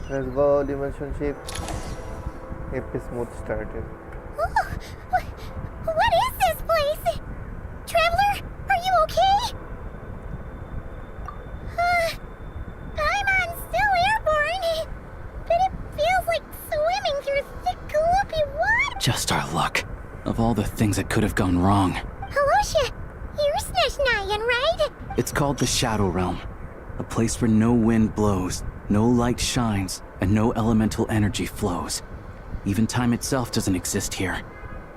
Let's go, dimension ship. Epic smooth started. Oh, what is this place? Traveler, are you okay? Paimon's still airborne, but it feels like swimming through thick, gloopy water. Just our luck. Of all the things that could have gone wrong. Halosha, you're Snezhnayan, right? It's called the Shadow Realm. A place where no wind blows, no light shines, and no elemental energy flows. Even time itself doesn't exist here.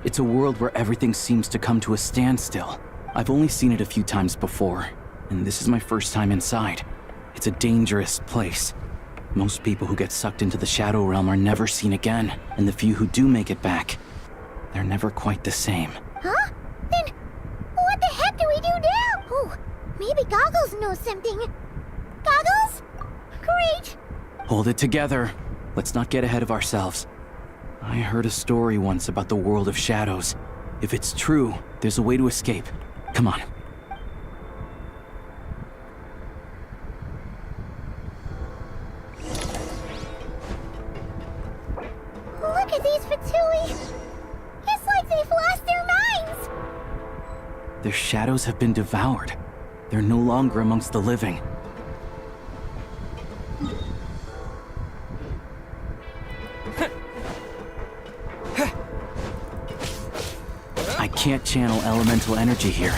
It's a world where everything seems to come to a standstill. I've only seen it a few times before, and this is my first time inside. It's a dangerous place. Most people who get sucked into the Shadow Realm are never seen again, and the few who do make it back, They're never quite the same. Huh? Then what the heck do we do now? Oh, maybe Goggles knows something. Goggles? Great! Hold it together. Let's not get ahead of ourselves. I heard a story once about the world of shadows. If it's true, there's a way to escape. Come on. Look at these Fatui! It's like they've lost their minds! Their shadows have been devoured. They're no longer amongst the living. I can't channel elemental energy here,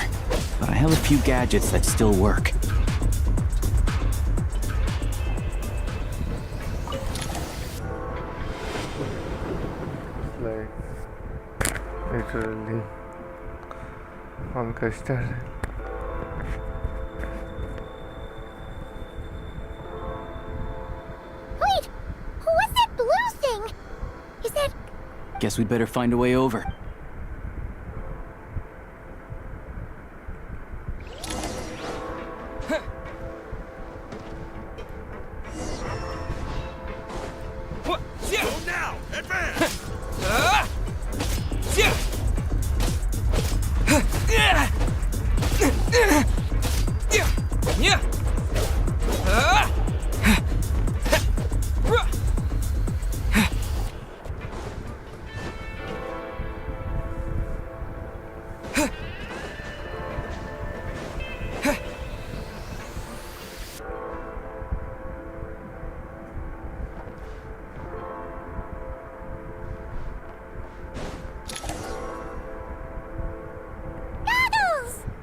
but I have a few gadgets that still work. Like literally on custard. Wait! What's that blue thing? Is that... Guess we'd better find a way over.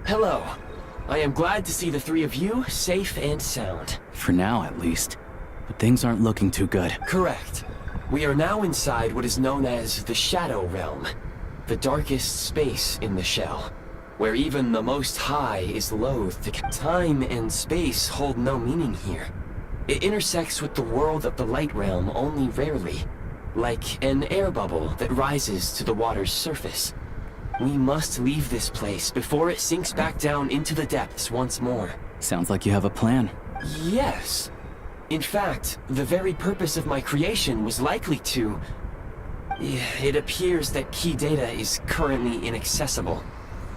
Hello. I am glad to see the three of you safe and sound. For now, at least. But things aren't looking too good. Correct. We are now inside what is known as the Shadow Realm, the darkest space in the shell, where even the Most High is loath to... Time and space hold no meaning here. It intersects with the world of the Light Realm only rarely, like an air bubble that rises to the water's surface. We must leave this place before it sinks back down into the depths once more. Sounds like you have a plan. Yes. In fact, the very purpose of my creation was likely to... It appears that key data is currently inaccessible.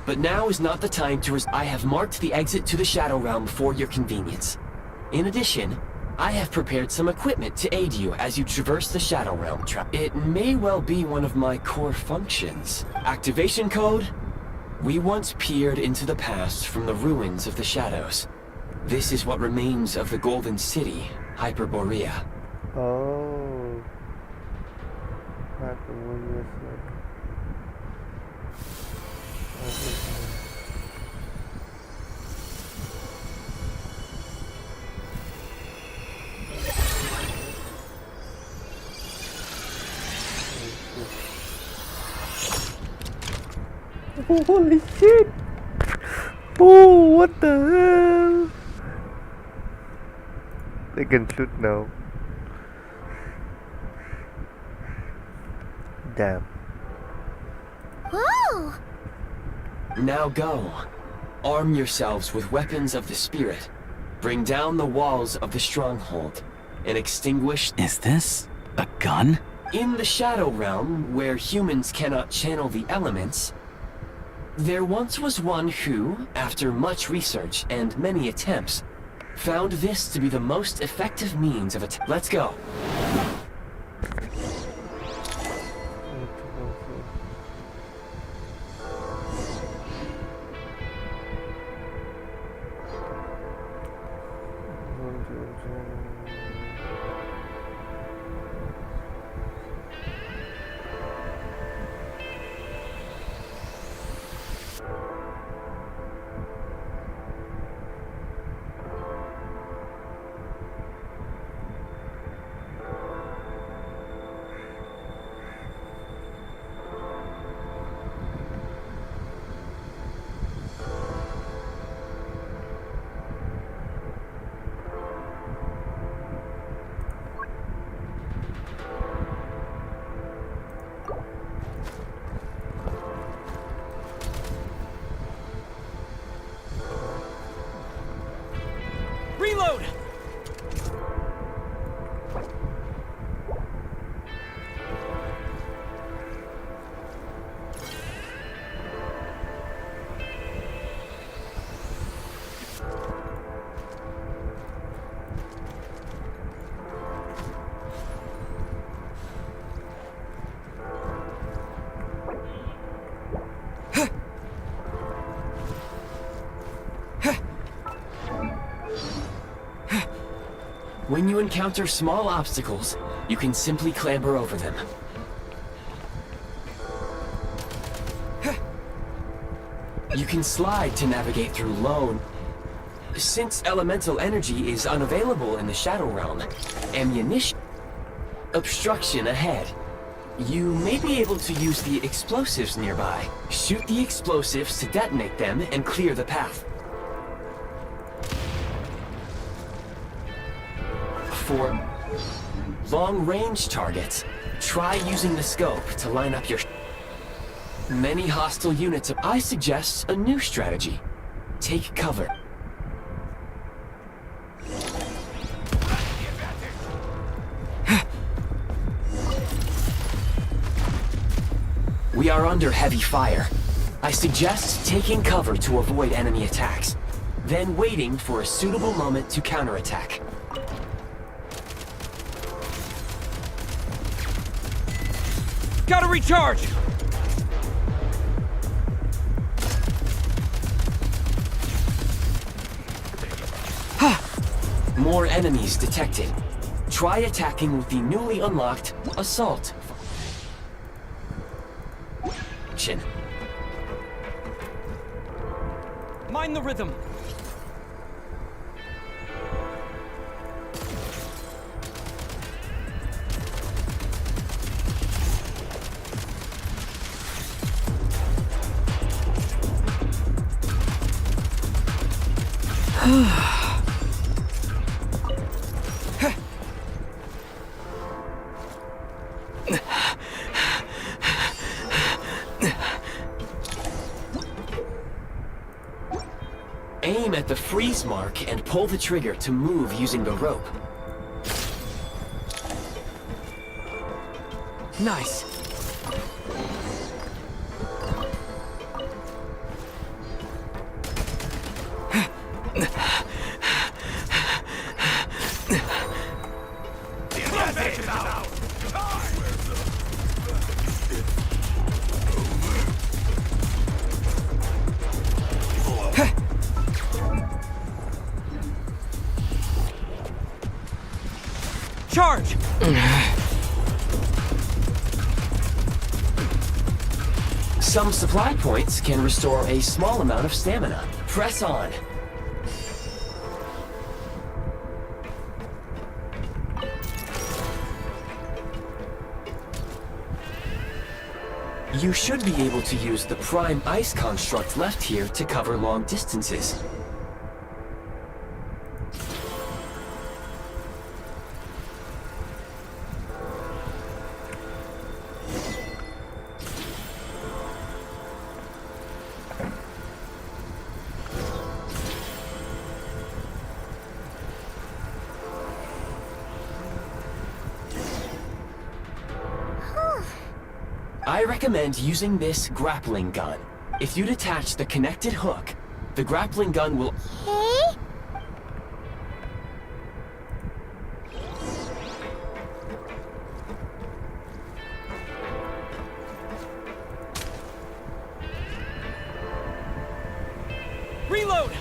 But now is not the time to... I have marked the exit to the Shadow Realm for your convenience. In addition, I have prepared some equipment to aid you as you traverse the Shadow Realm. It may well be one of my core functions. Activation code? We once peered into the past from the ruins of the shadows. This is what remains of the Golden City, Hyperborea. Oh. Hyperborea. Holy shit! Oh, what the hell? They can shoot now. Damn. Whoa! Now go. Arm yourselves with weapons of the spirit. Bring down the walls of the stronghold and extinguish... Is this a gun? In the Shadow Realm, where humans cannot channel the elements, there once was one who, after much research and many attempts, found this to be the most effective means of attack. Let's go. When you encounter small obstacles, you can simply clamber over them. You can slide to navigate through low. Since elemental energy is unavailable in the Shadow Realm, ammunition obstruction ahead. You may be able to use the explosives nearby. Shoot the explosives to detonate them and clear the path. For long-range targets, try using the scope to line up your many hostile units. I suggest a new strategy. Take cover. We are under heavy fire. I suggest taking cover to avoid enemy attacks, then waiting for a suitable moment to counterattack. Gotta recharge! More enemies detected. Try attacking with the newly unlocked Assault. Mind the rhythm. Aim at the freeze mark and pull the trigger to move using the rope. Nice. Charge! Some supply points can restore a small amount of stamina. Press on. You should be able to use the Prime Ice construct left here to cover long distances. I recommend using this grappling gun. If you detach the connected hook, the grappling gun will... Hey? Reload!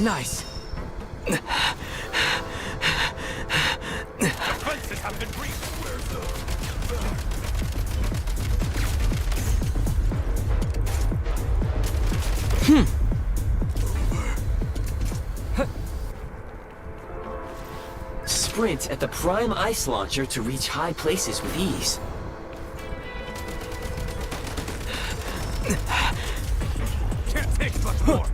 Nice. Fences have been breached. Where's the... sprint at the prime ice launcher to reach high places with ease. Can't take much more.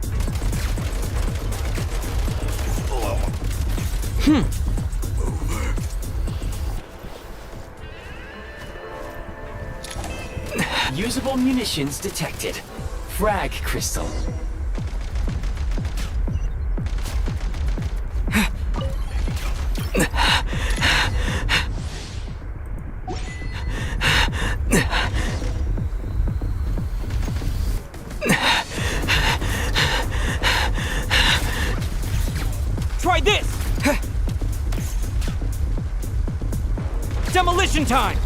Usable munitions detected. Frag crystal. Try this! Demolition time!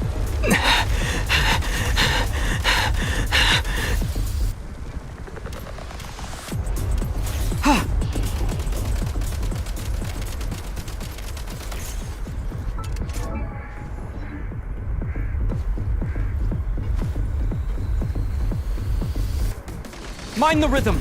Mind the rhythm!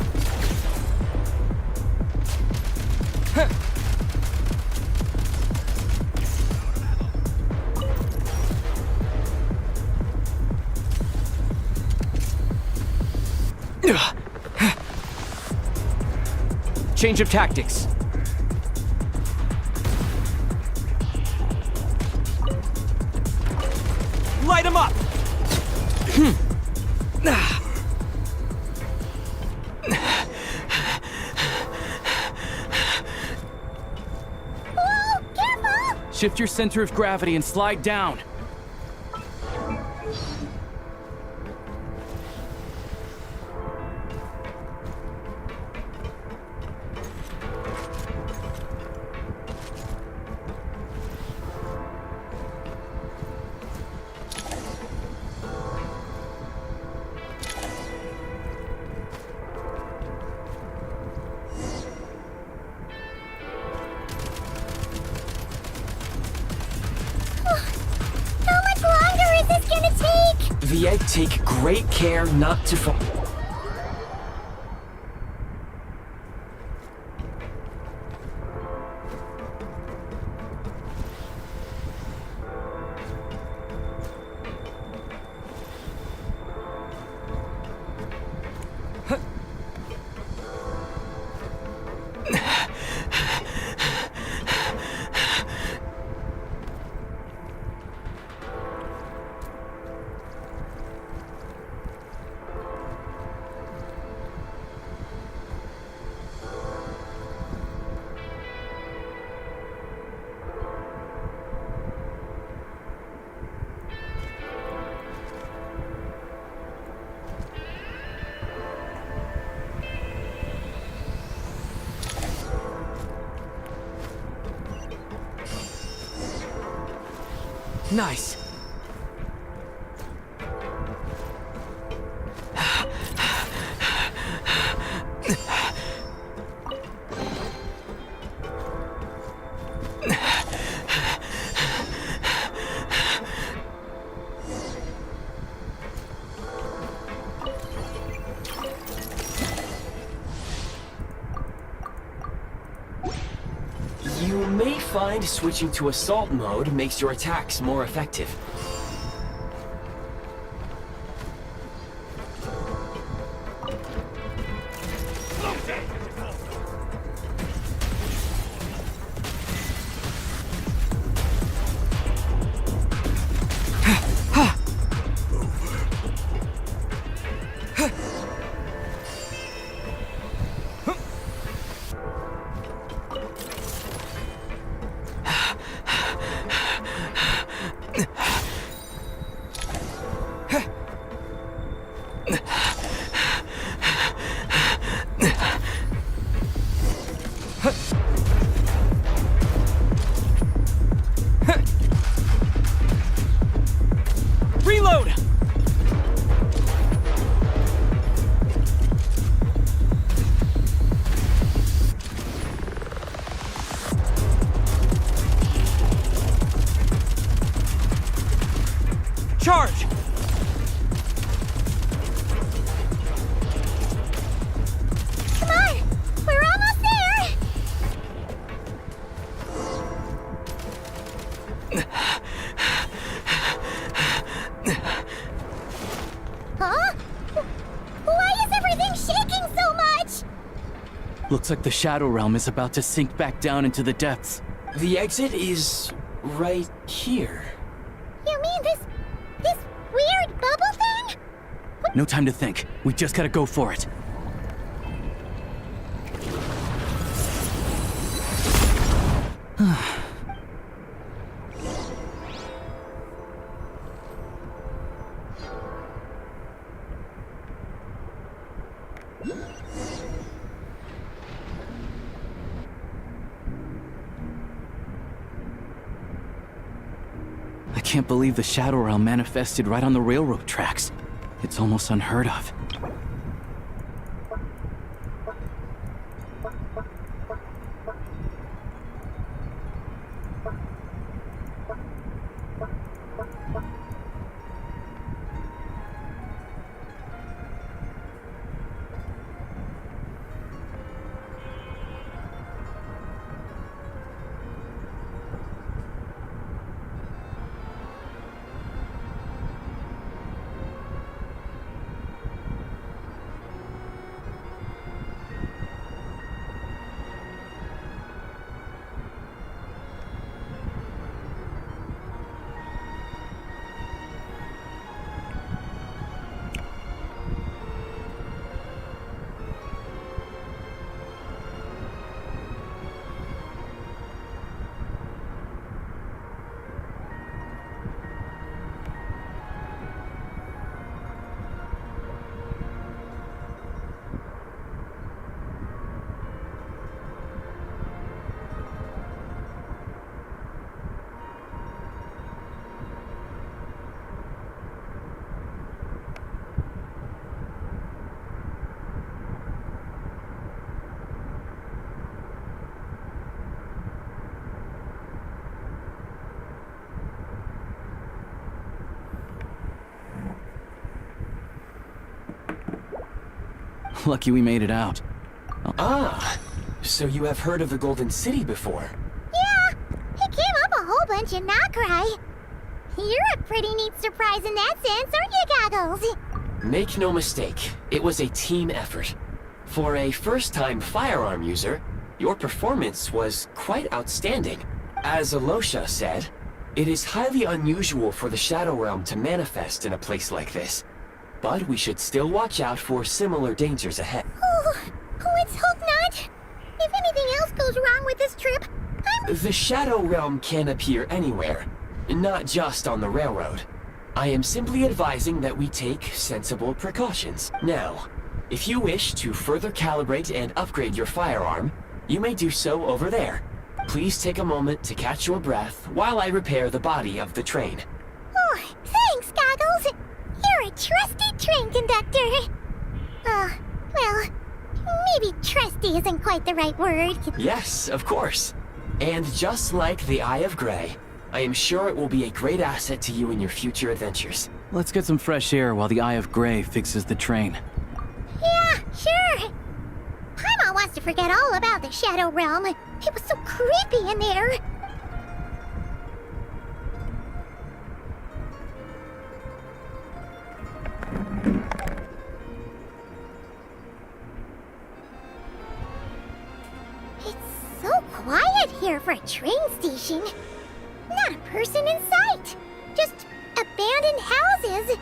Change of tactics. Light him up! Whoa, careful! Shift your center of gravity and slide down. How much longer is this gonna take? The egg take great care not to fall. Nice. You may find switching to assault mode makes your attacks more effective. Huh? Why is everything shaking so much? Looks like the Shadow Realm is about to sink back down into the depths. The exit is right here. You mean this weird bubble thing? No time to think. We just gotta go for it. I can't believe the Shadow Realm manifested right on the railroad tracks. It's almost unheard of. Lucky we made it out. Ah, so you have heard of the Golden City before? Yeah, it came up a whole bunch in Nokrai. You're a pretty neat surprise in that sense, aren't you, Goggles? Make no mistake, it was a team effort. For a first-time firearm user, your performance was quite outstanding. As Alosha said, it is highly unusual for the Shadow Realm to manifest in a place like this. But we should still watch out for similar dangers ahead. Oh, let's hope not. If anything else goes wrong with this trip, The Shadow Realm can appear anywhere, not just on the railroad. I am simply advising that we take sensible precautions. Now, if you wish to further calibrate and upgrade your firearm, you may do so over there. Please take a moment to catch your breath while I repair the body of the train. Oh, thanks, Goggles. You're a trusty train conductor. Well, maybe trusty isn't quite the right word. Yes, of course. And just like the Eye of Grey, I am sure it will be a great asset to you in your future adventures. Let's get some fresh air while the Eye of Grey fixes the train. Yeah, sure. Paimon wants to forget all about the Shadow Realm. It was so creepy in there. It's so quiet here for a train station. Not a person in sight. Just abandoned houses.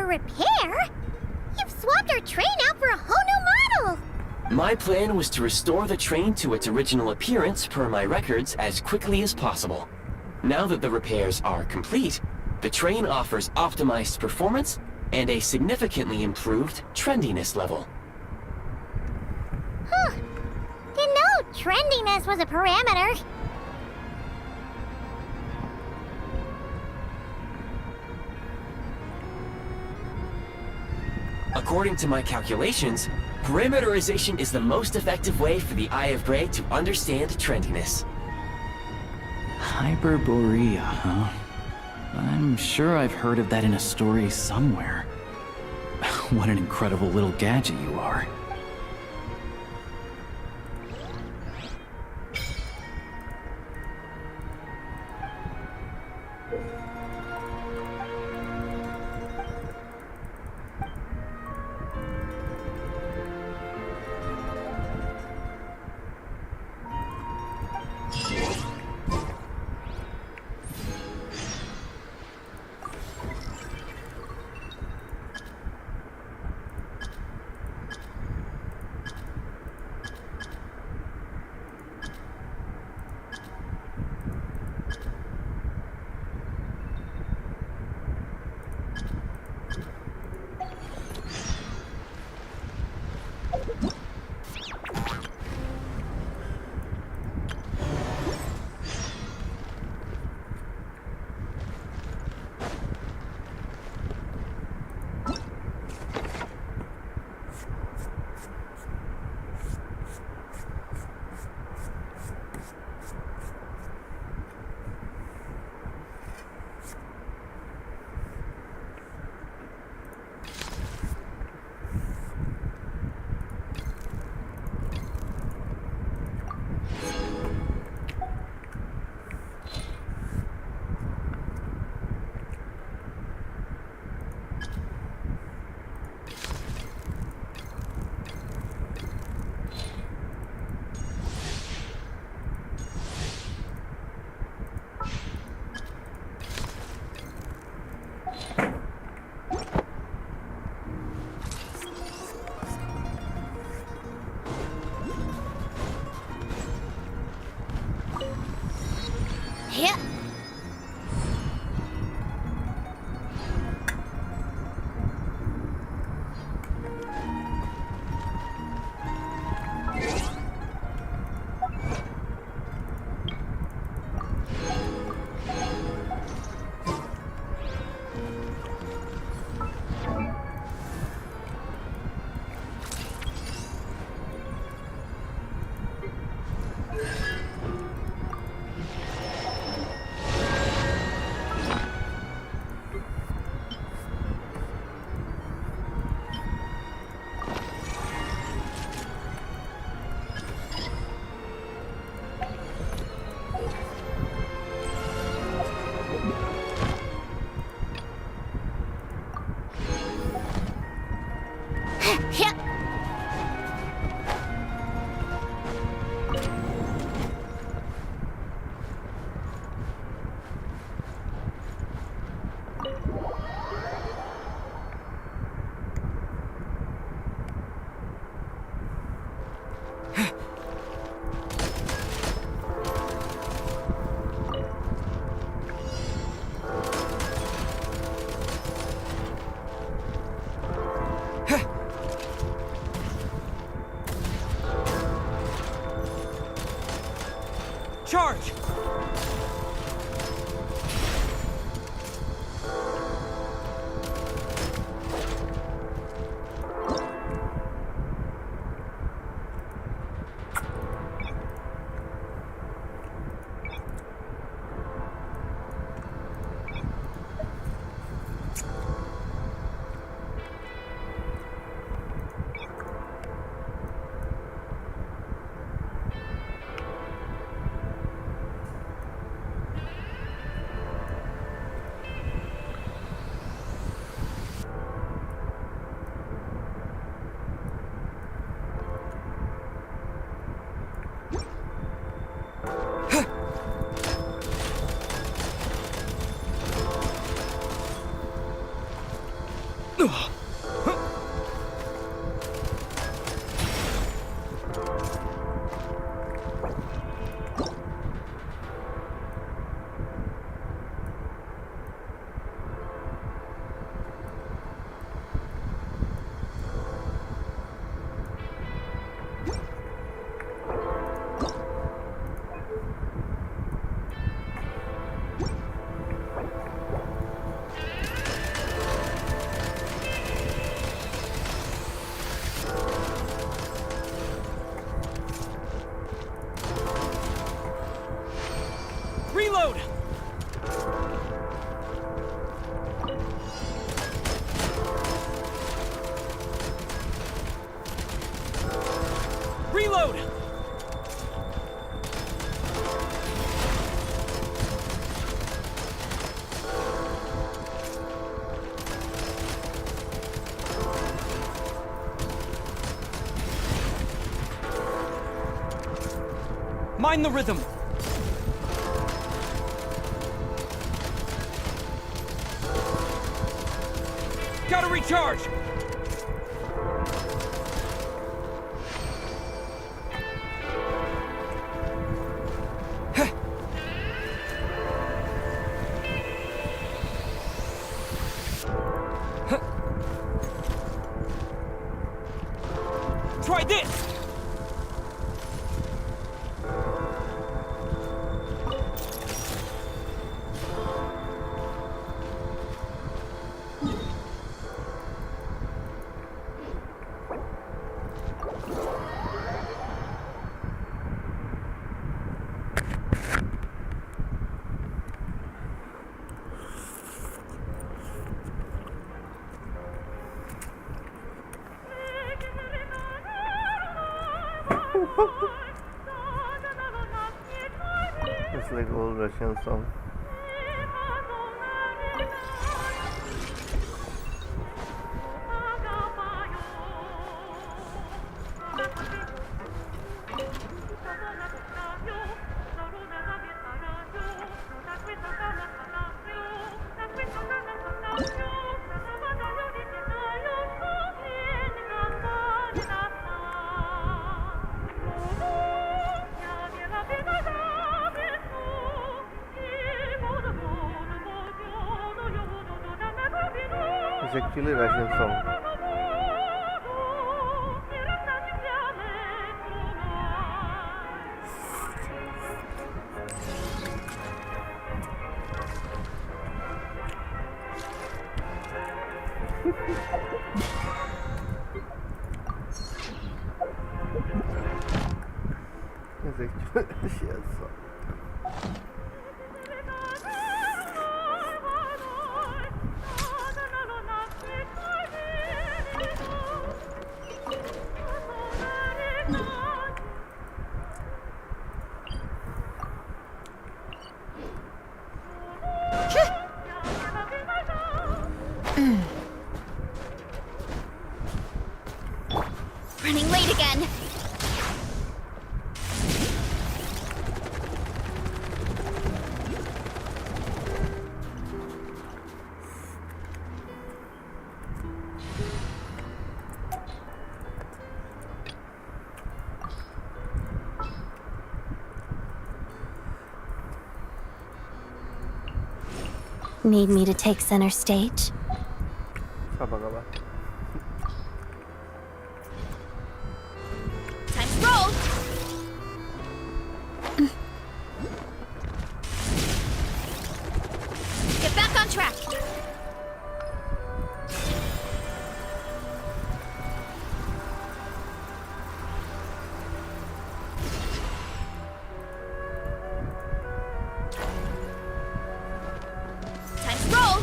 repair? You've swapped our train out for a whole new model! My plan was to restore the train to its original appearance per my records as quickly as possible. Now that the repairs are complete, the train offers optimized performance and a significantly improved trendiness level. Huh. Didn't know trendiness was a parameter. According to my calculations, parameterization is the most effective way for the Eye of Grey to understand trendiness. Hyperborea, huh? I'm sure I've heard of that in a story somewhere. What an incredible little gadget you are. Yep. Yep. Charge! reload! Mind the rhythm. Gotta recharge! Try this! It's like old Russian song. It's actually a Russian song. It's actually a Russian song. Running late again. Need me to take center stage? Sabar. Time to roll. Get back on track. Time to roll.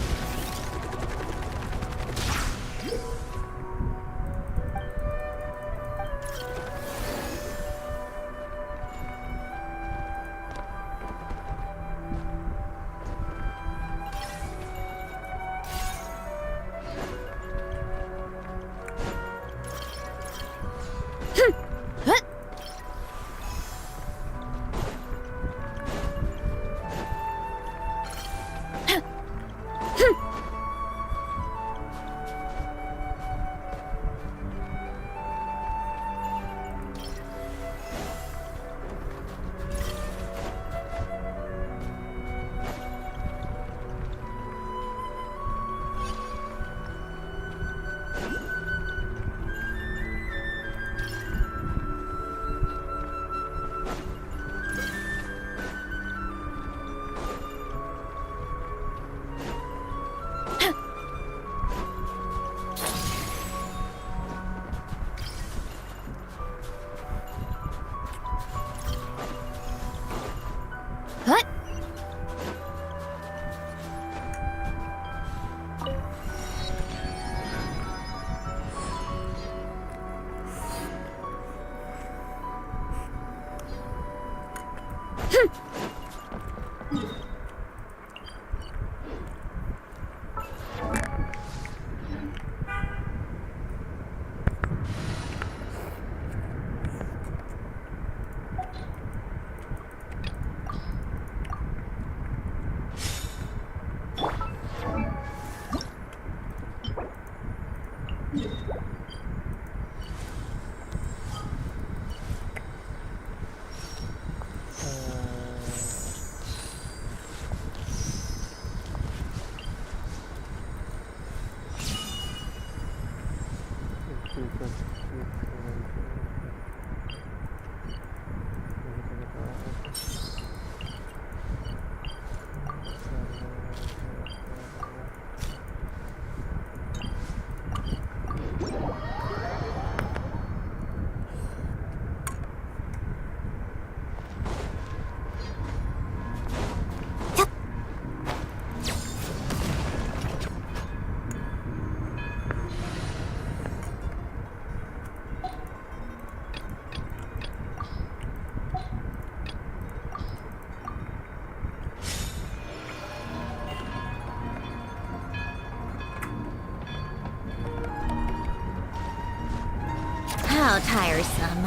How tiresome.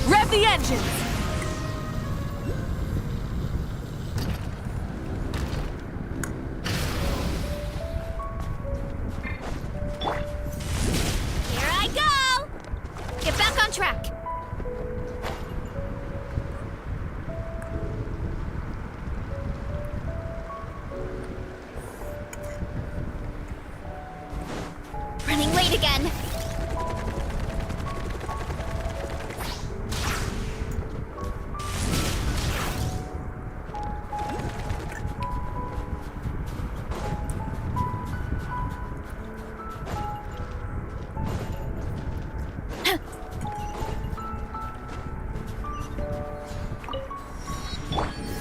Rev the engines! Here I go! Get back on track. Running late again.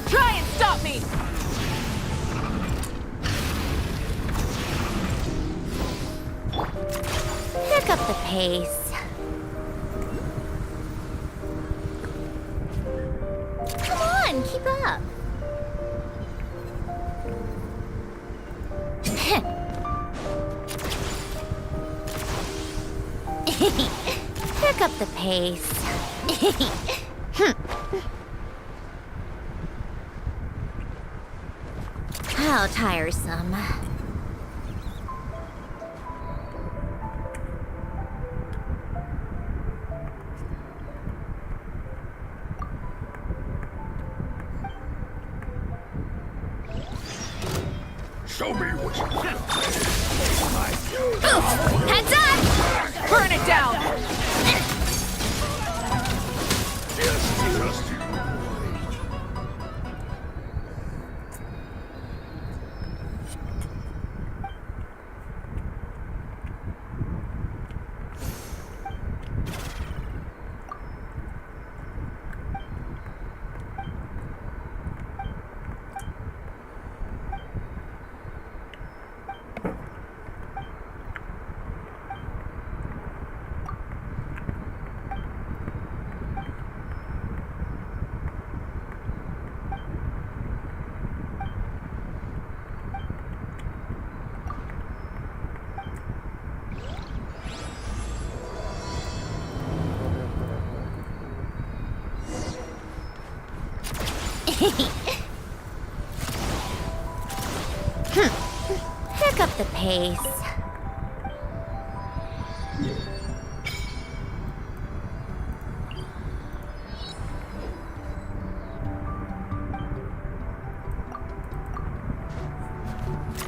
Try and stop me! Pick up the pace. Come on, keep up. Pick up the pace. How tiresome. Show me what you can. Oof! Heads up! Burn it down! Just you. Pick up the pace.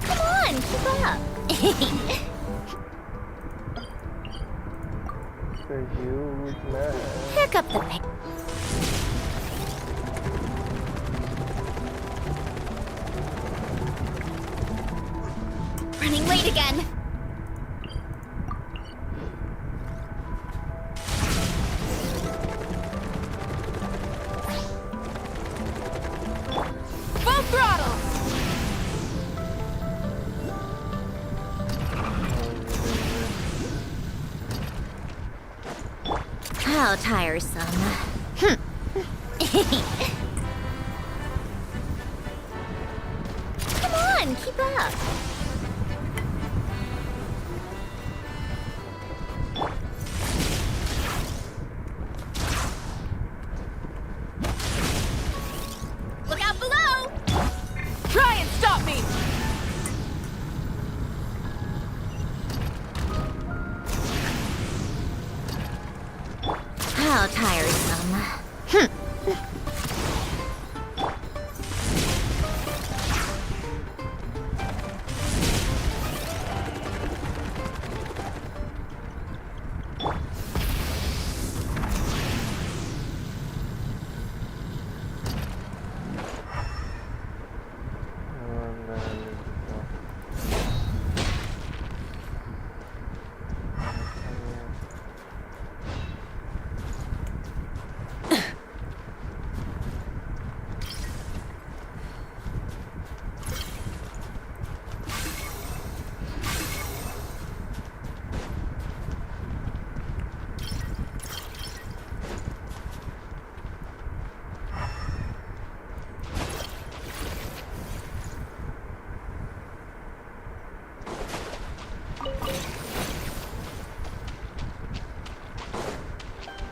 Come on, keep up. So huge, man. Pick up the pace. Running late again. Full throttle! How tiresome. Come on, keep up. Look out below! Try and stop me! How tiresome.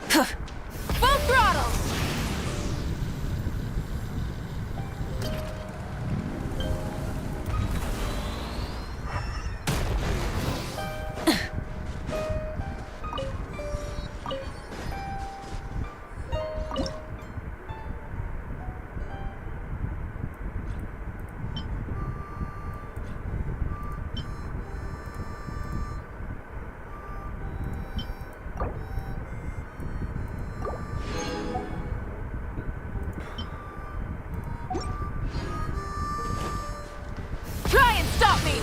Full throttle! Try and stop me!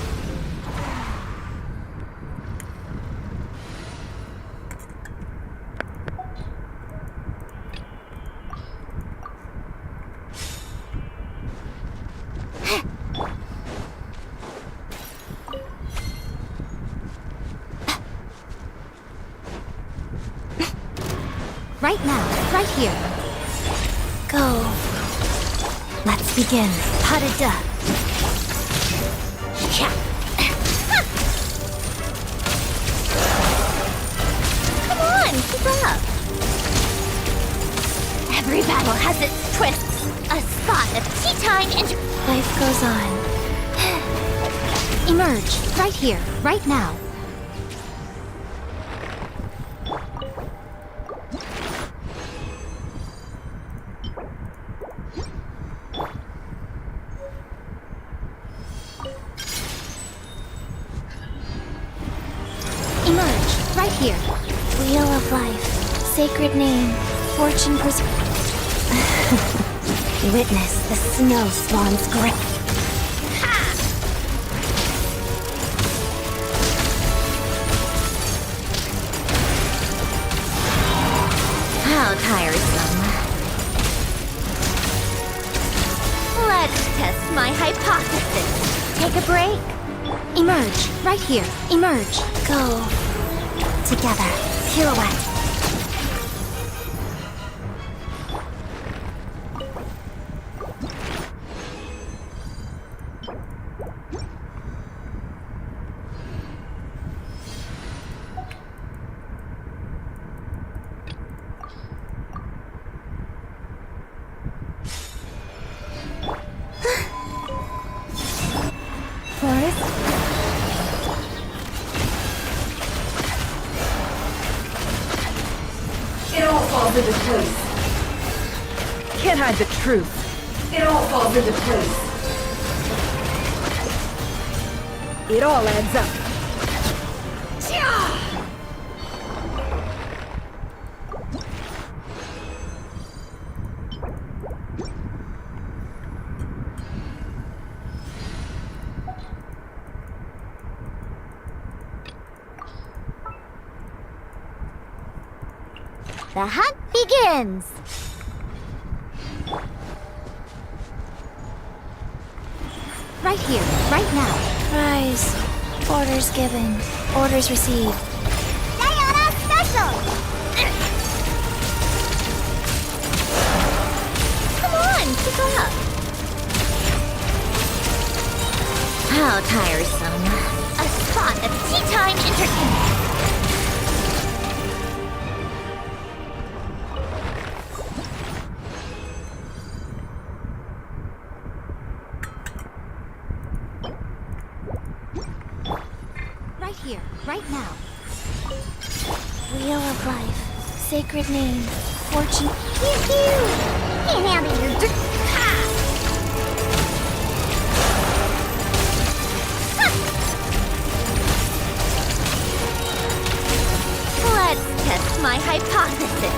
Right now, right here. Go. Let's begin. Pas-de-deux. Yeah. Come on, keep up. Every battle has its twists. A spot of tea time and life goes on. Emerge, right here, right now. Emerge, right here. Wheel of life, sacred name, fortune Witness the snow swan's grip. Ha! How tiresome. Let's test my hypothesis. Take a break. Emerge, right here. Emerge. Go. Together. Pirouette. Forest? It all falls into place. Can't hide the truth. It all falls into place. It all adds up. The hunt begins! Right here, right now. Rise. Orders given. Orders received. Diana Special! on, keep up. How tiresome. A spot of tea time entertainment. Right here, right now. Wheel of life. Sacred name. Fortune. Pew pew! Get out of your dirt. Ha! Let's test my hypothesis.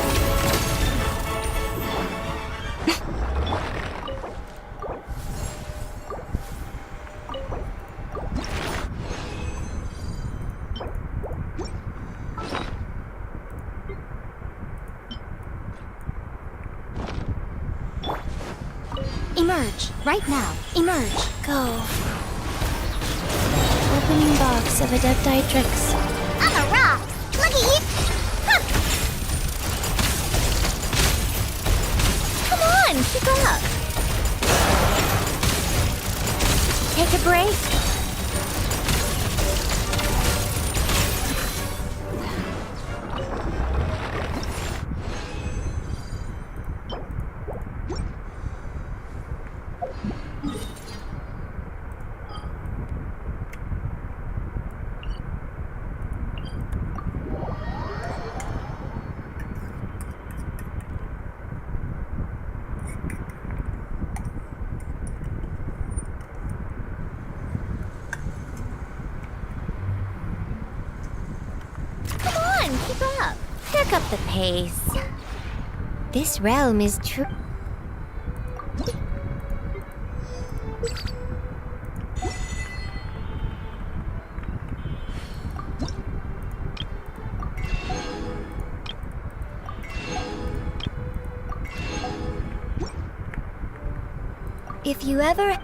Emerge, right now. Emerge. Go. Opening box of Adeptitrix. I'm a rock! Look at you! Huh. Come on, keep up! Take a break. Keep up. Pick up the pace. This realm is true. If you ever...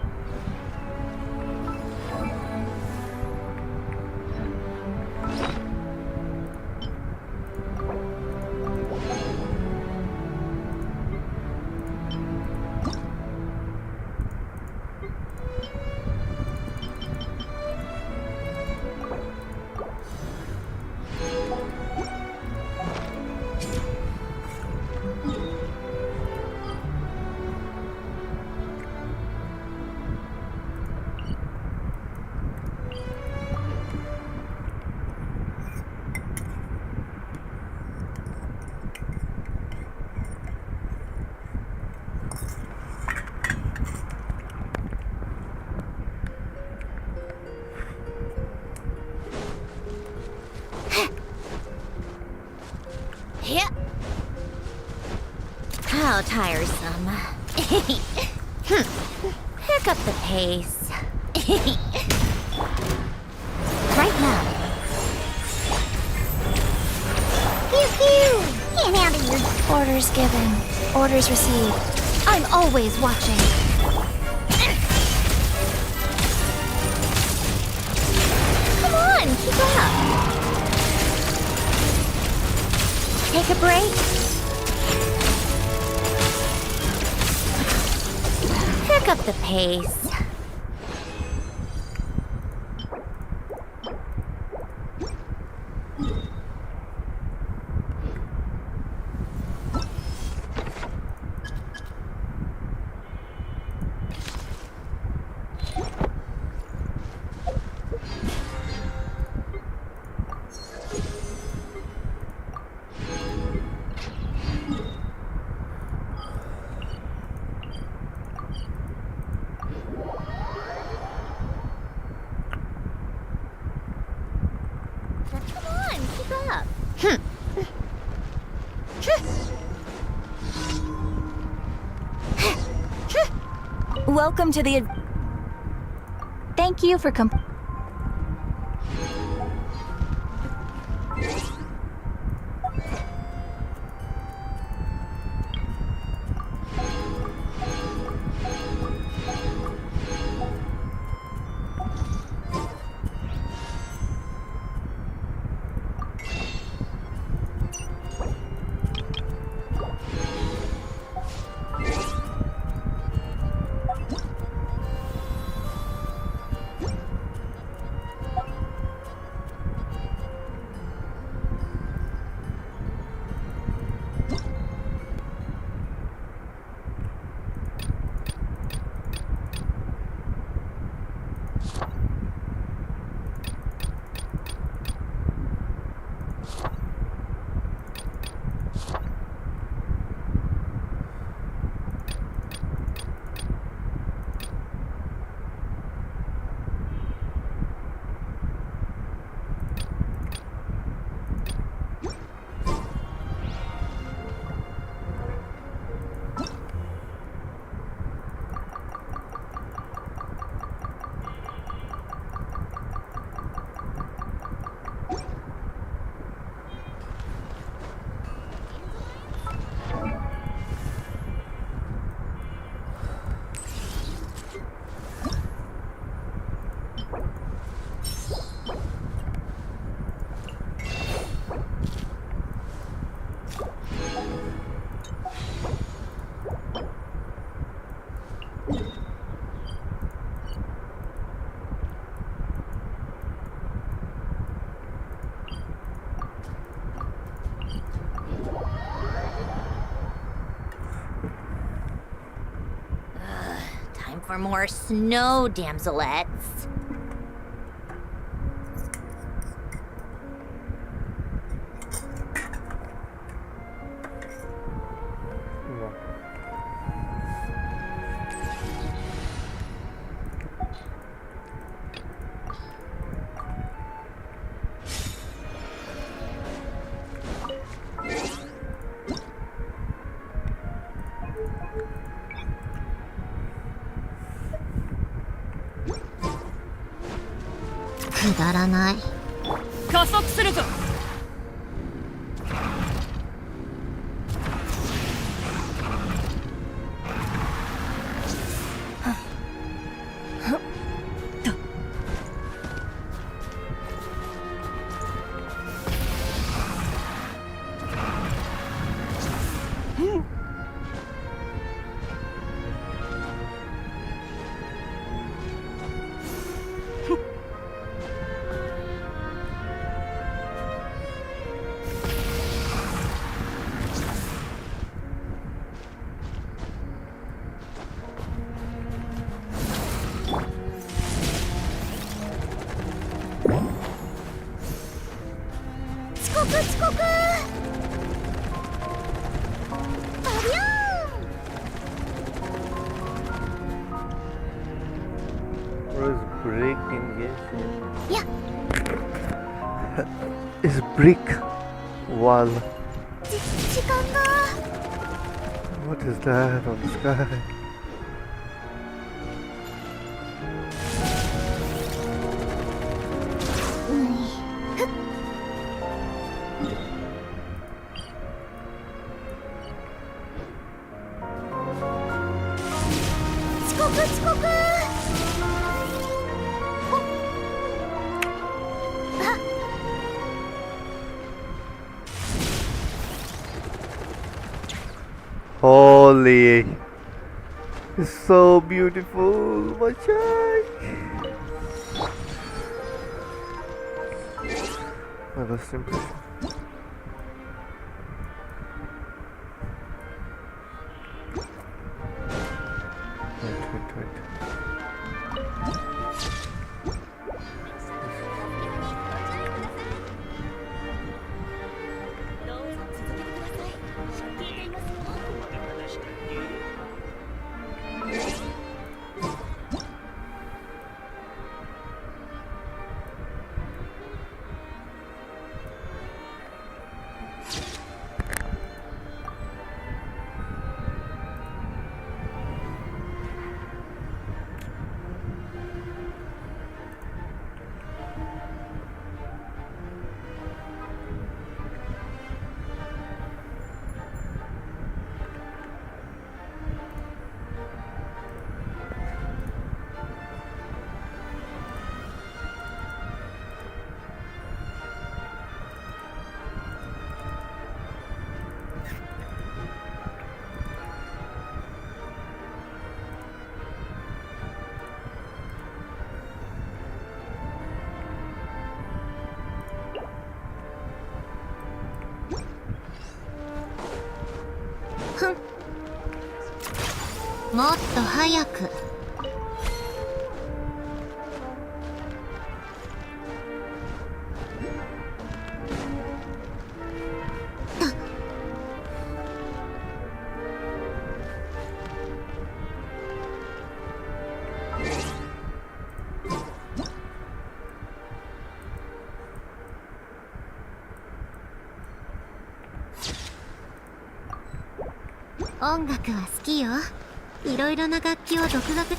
How tiresome. Pick up the pace. Right now. Pew pew! Get out of your... Orders given. Orders received. I'm always watching. Come on, keep up. Take a break. Pick up the pace. Welcome to the... Thank you for for more snow damselettes.くだらない。加速するぞ。遅刻。バビョーン。 What is breaking genshin? Yeah. Is brick wall. 時間が。What is that on the sky? Holy, it's so beautiful, my child. My first impression. Wait.もっと早く。音楽は好きよ。いろいろな楽器を独学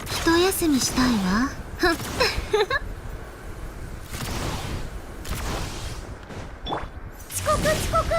一休みしたいわ。遅刻。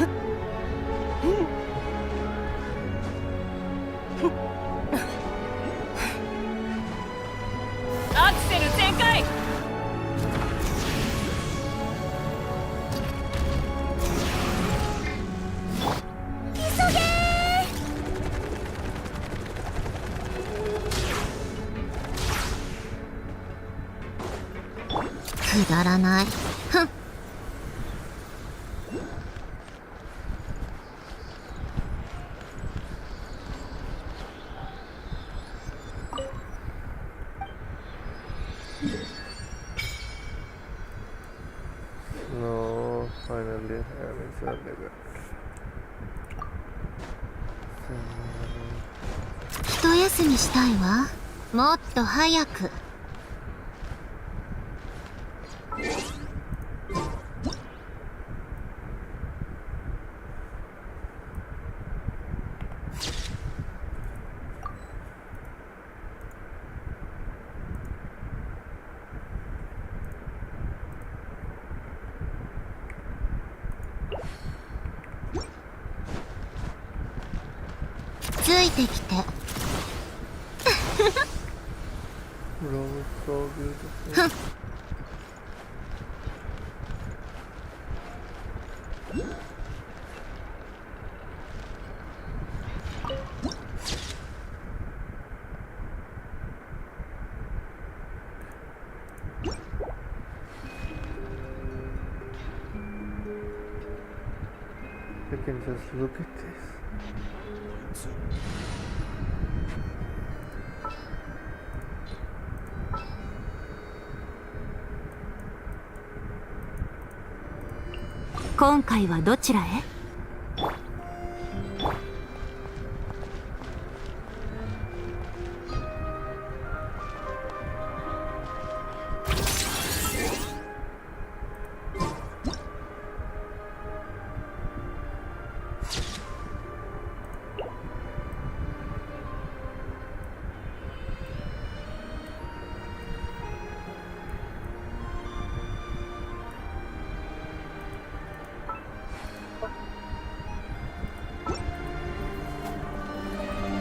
アクセル全開。くだらない。ふん。No, finally having something. 一休みしたいわ。もっと早く。ついてきて。Rose so beautiful. 'I can just look at this. 今回はどちらへ？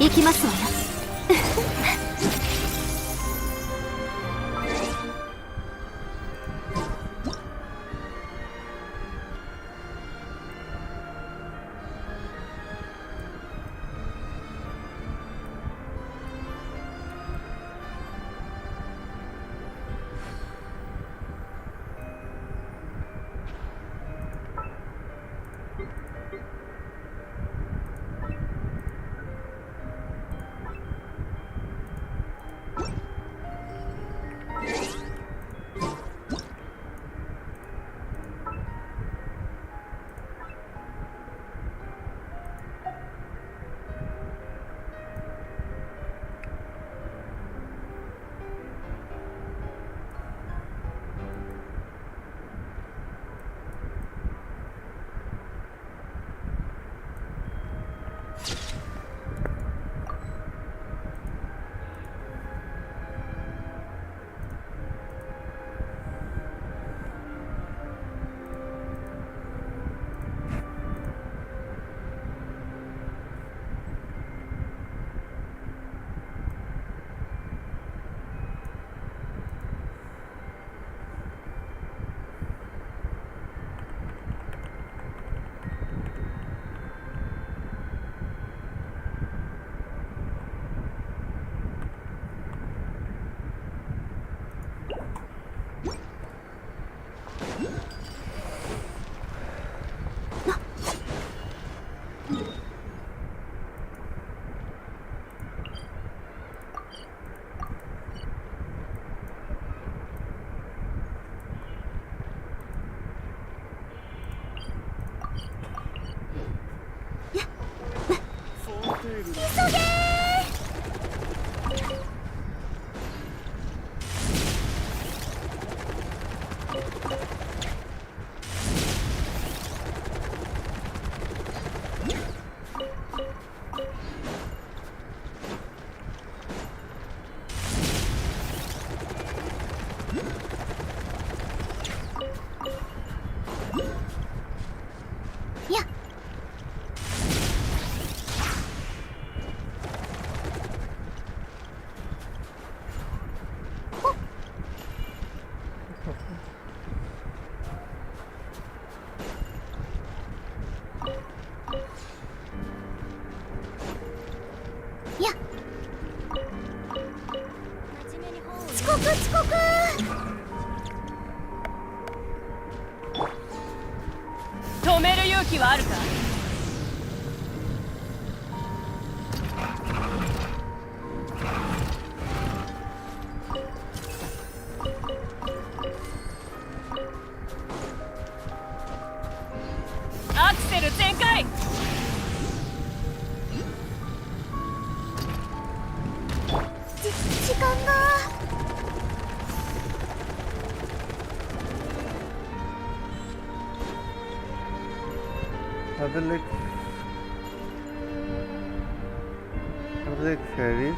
行きますわよ。勇気はあるか？アクセル全開。時間が。Are they like fairies?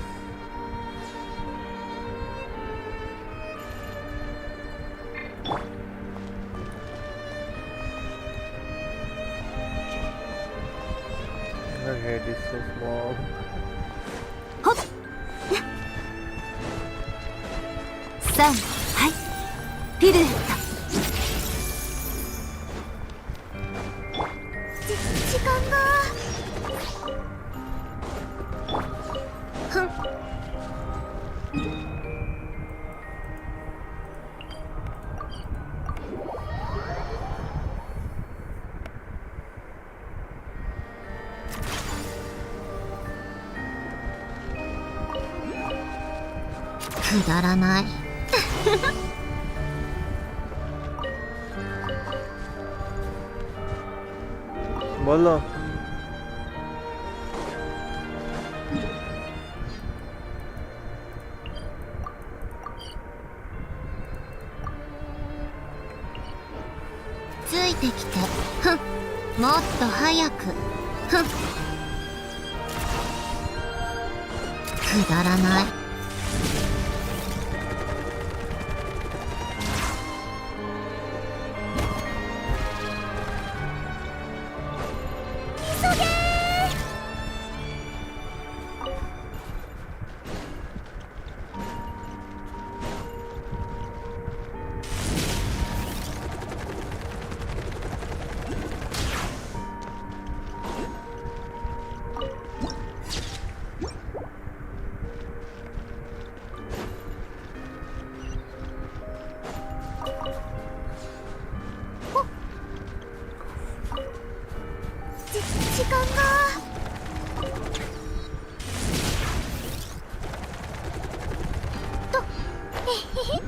Her head is so small. 3、はい、ピルエット。時間が。ふん。くだらない。बोलोついてきて。ふん。もっと早く。ふん。くだらない。時間が。と、えへへ。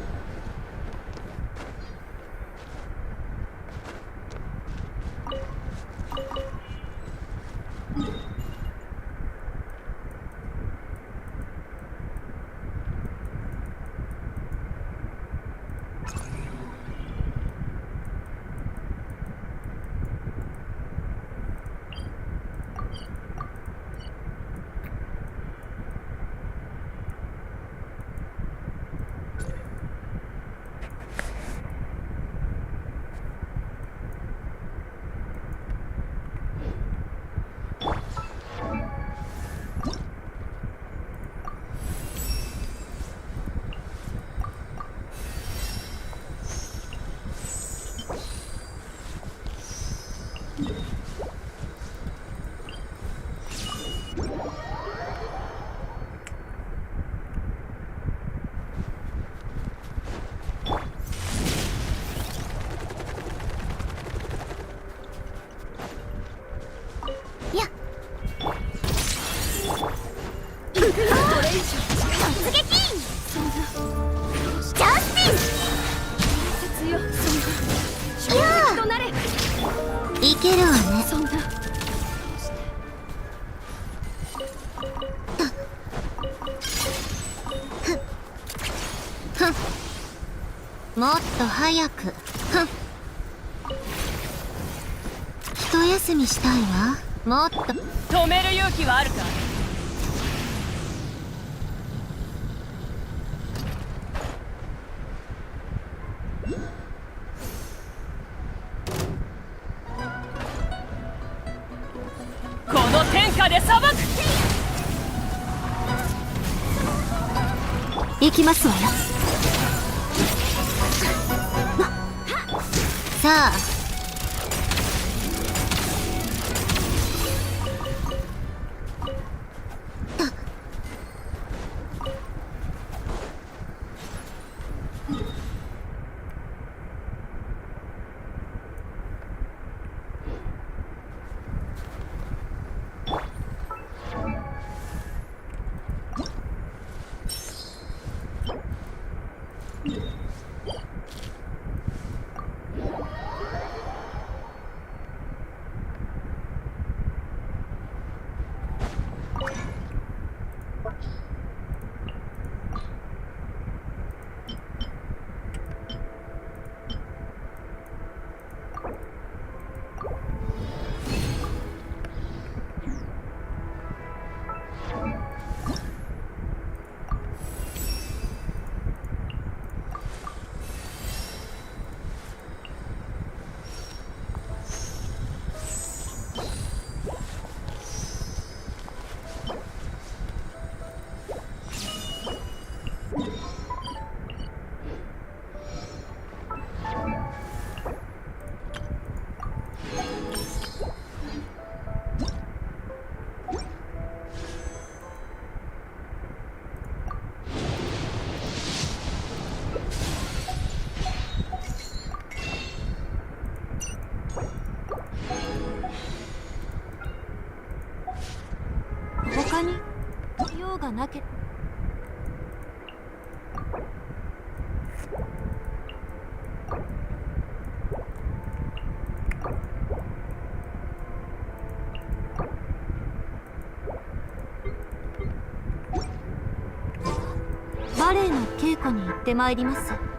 いけるわね。そんな。もっと早く。一休みしたいわ。もっと。止める勇気はあるか？この天下で裁く。行きますわよ。さあ。に用がなければ。バレエの稽古に行ってまいります。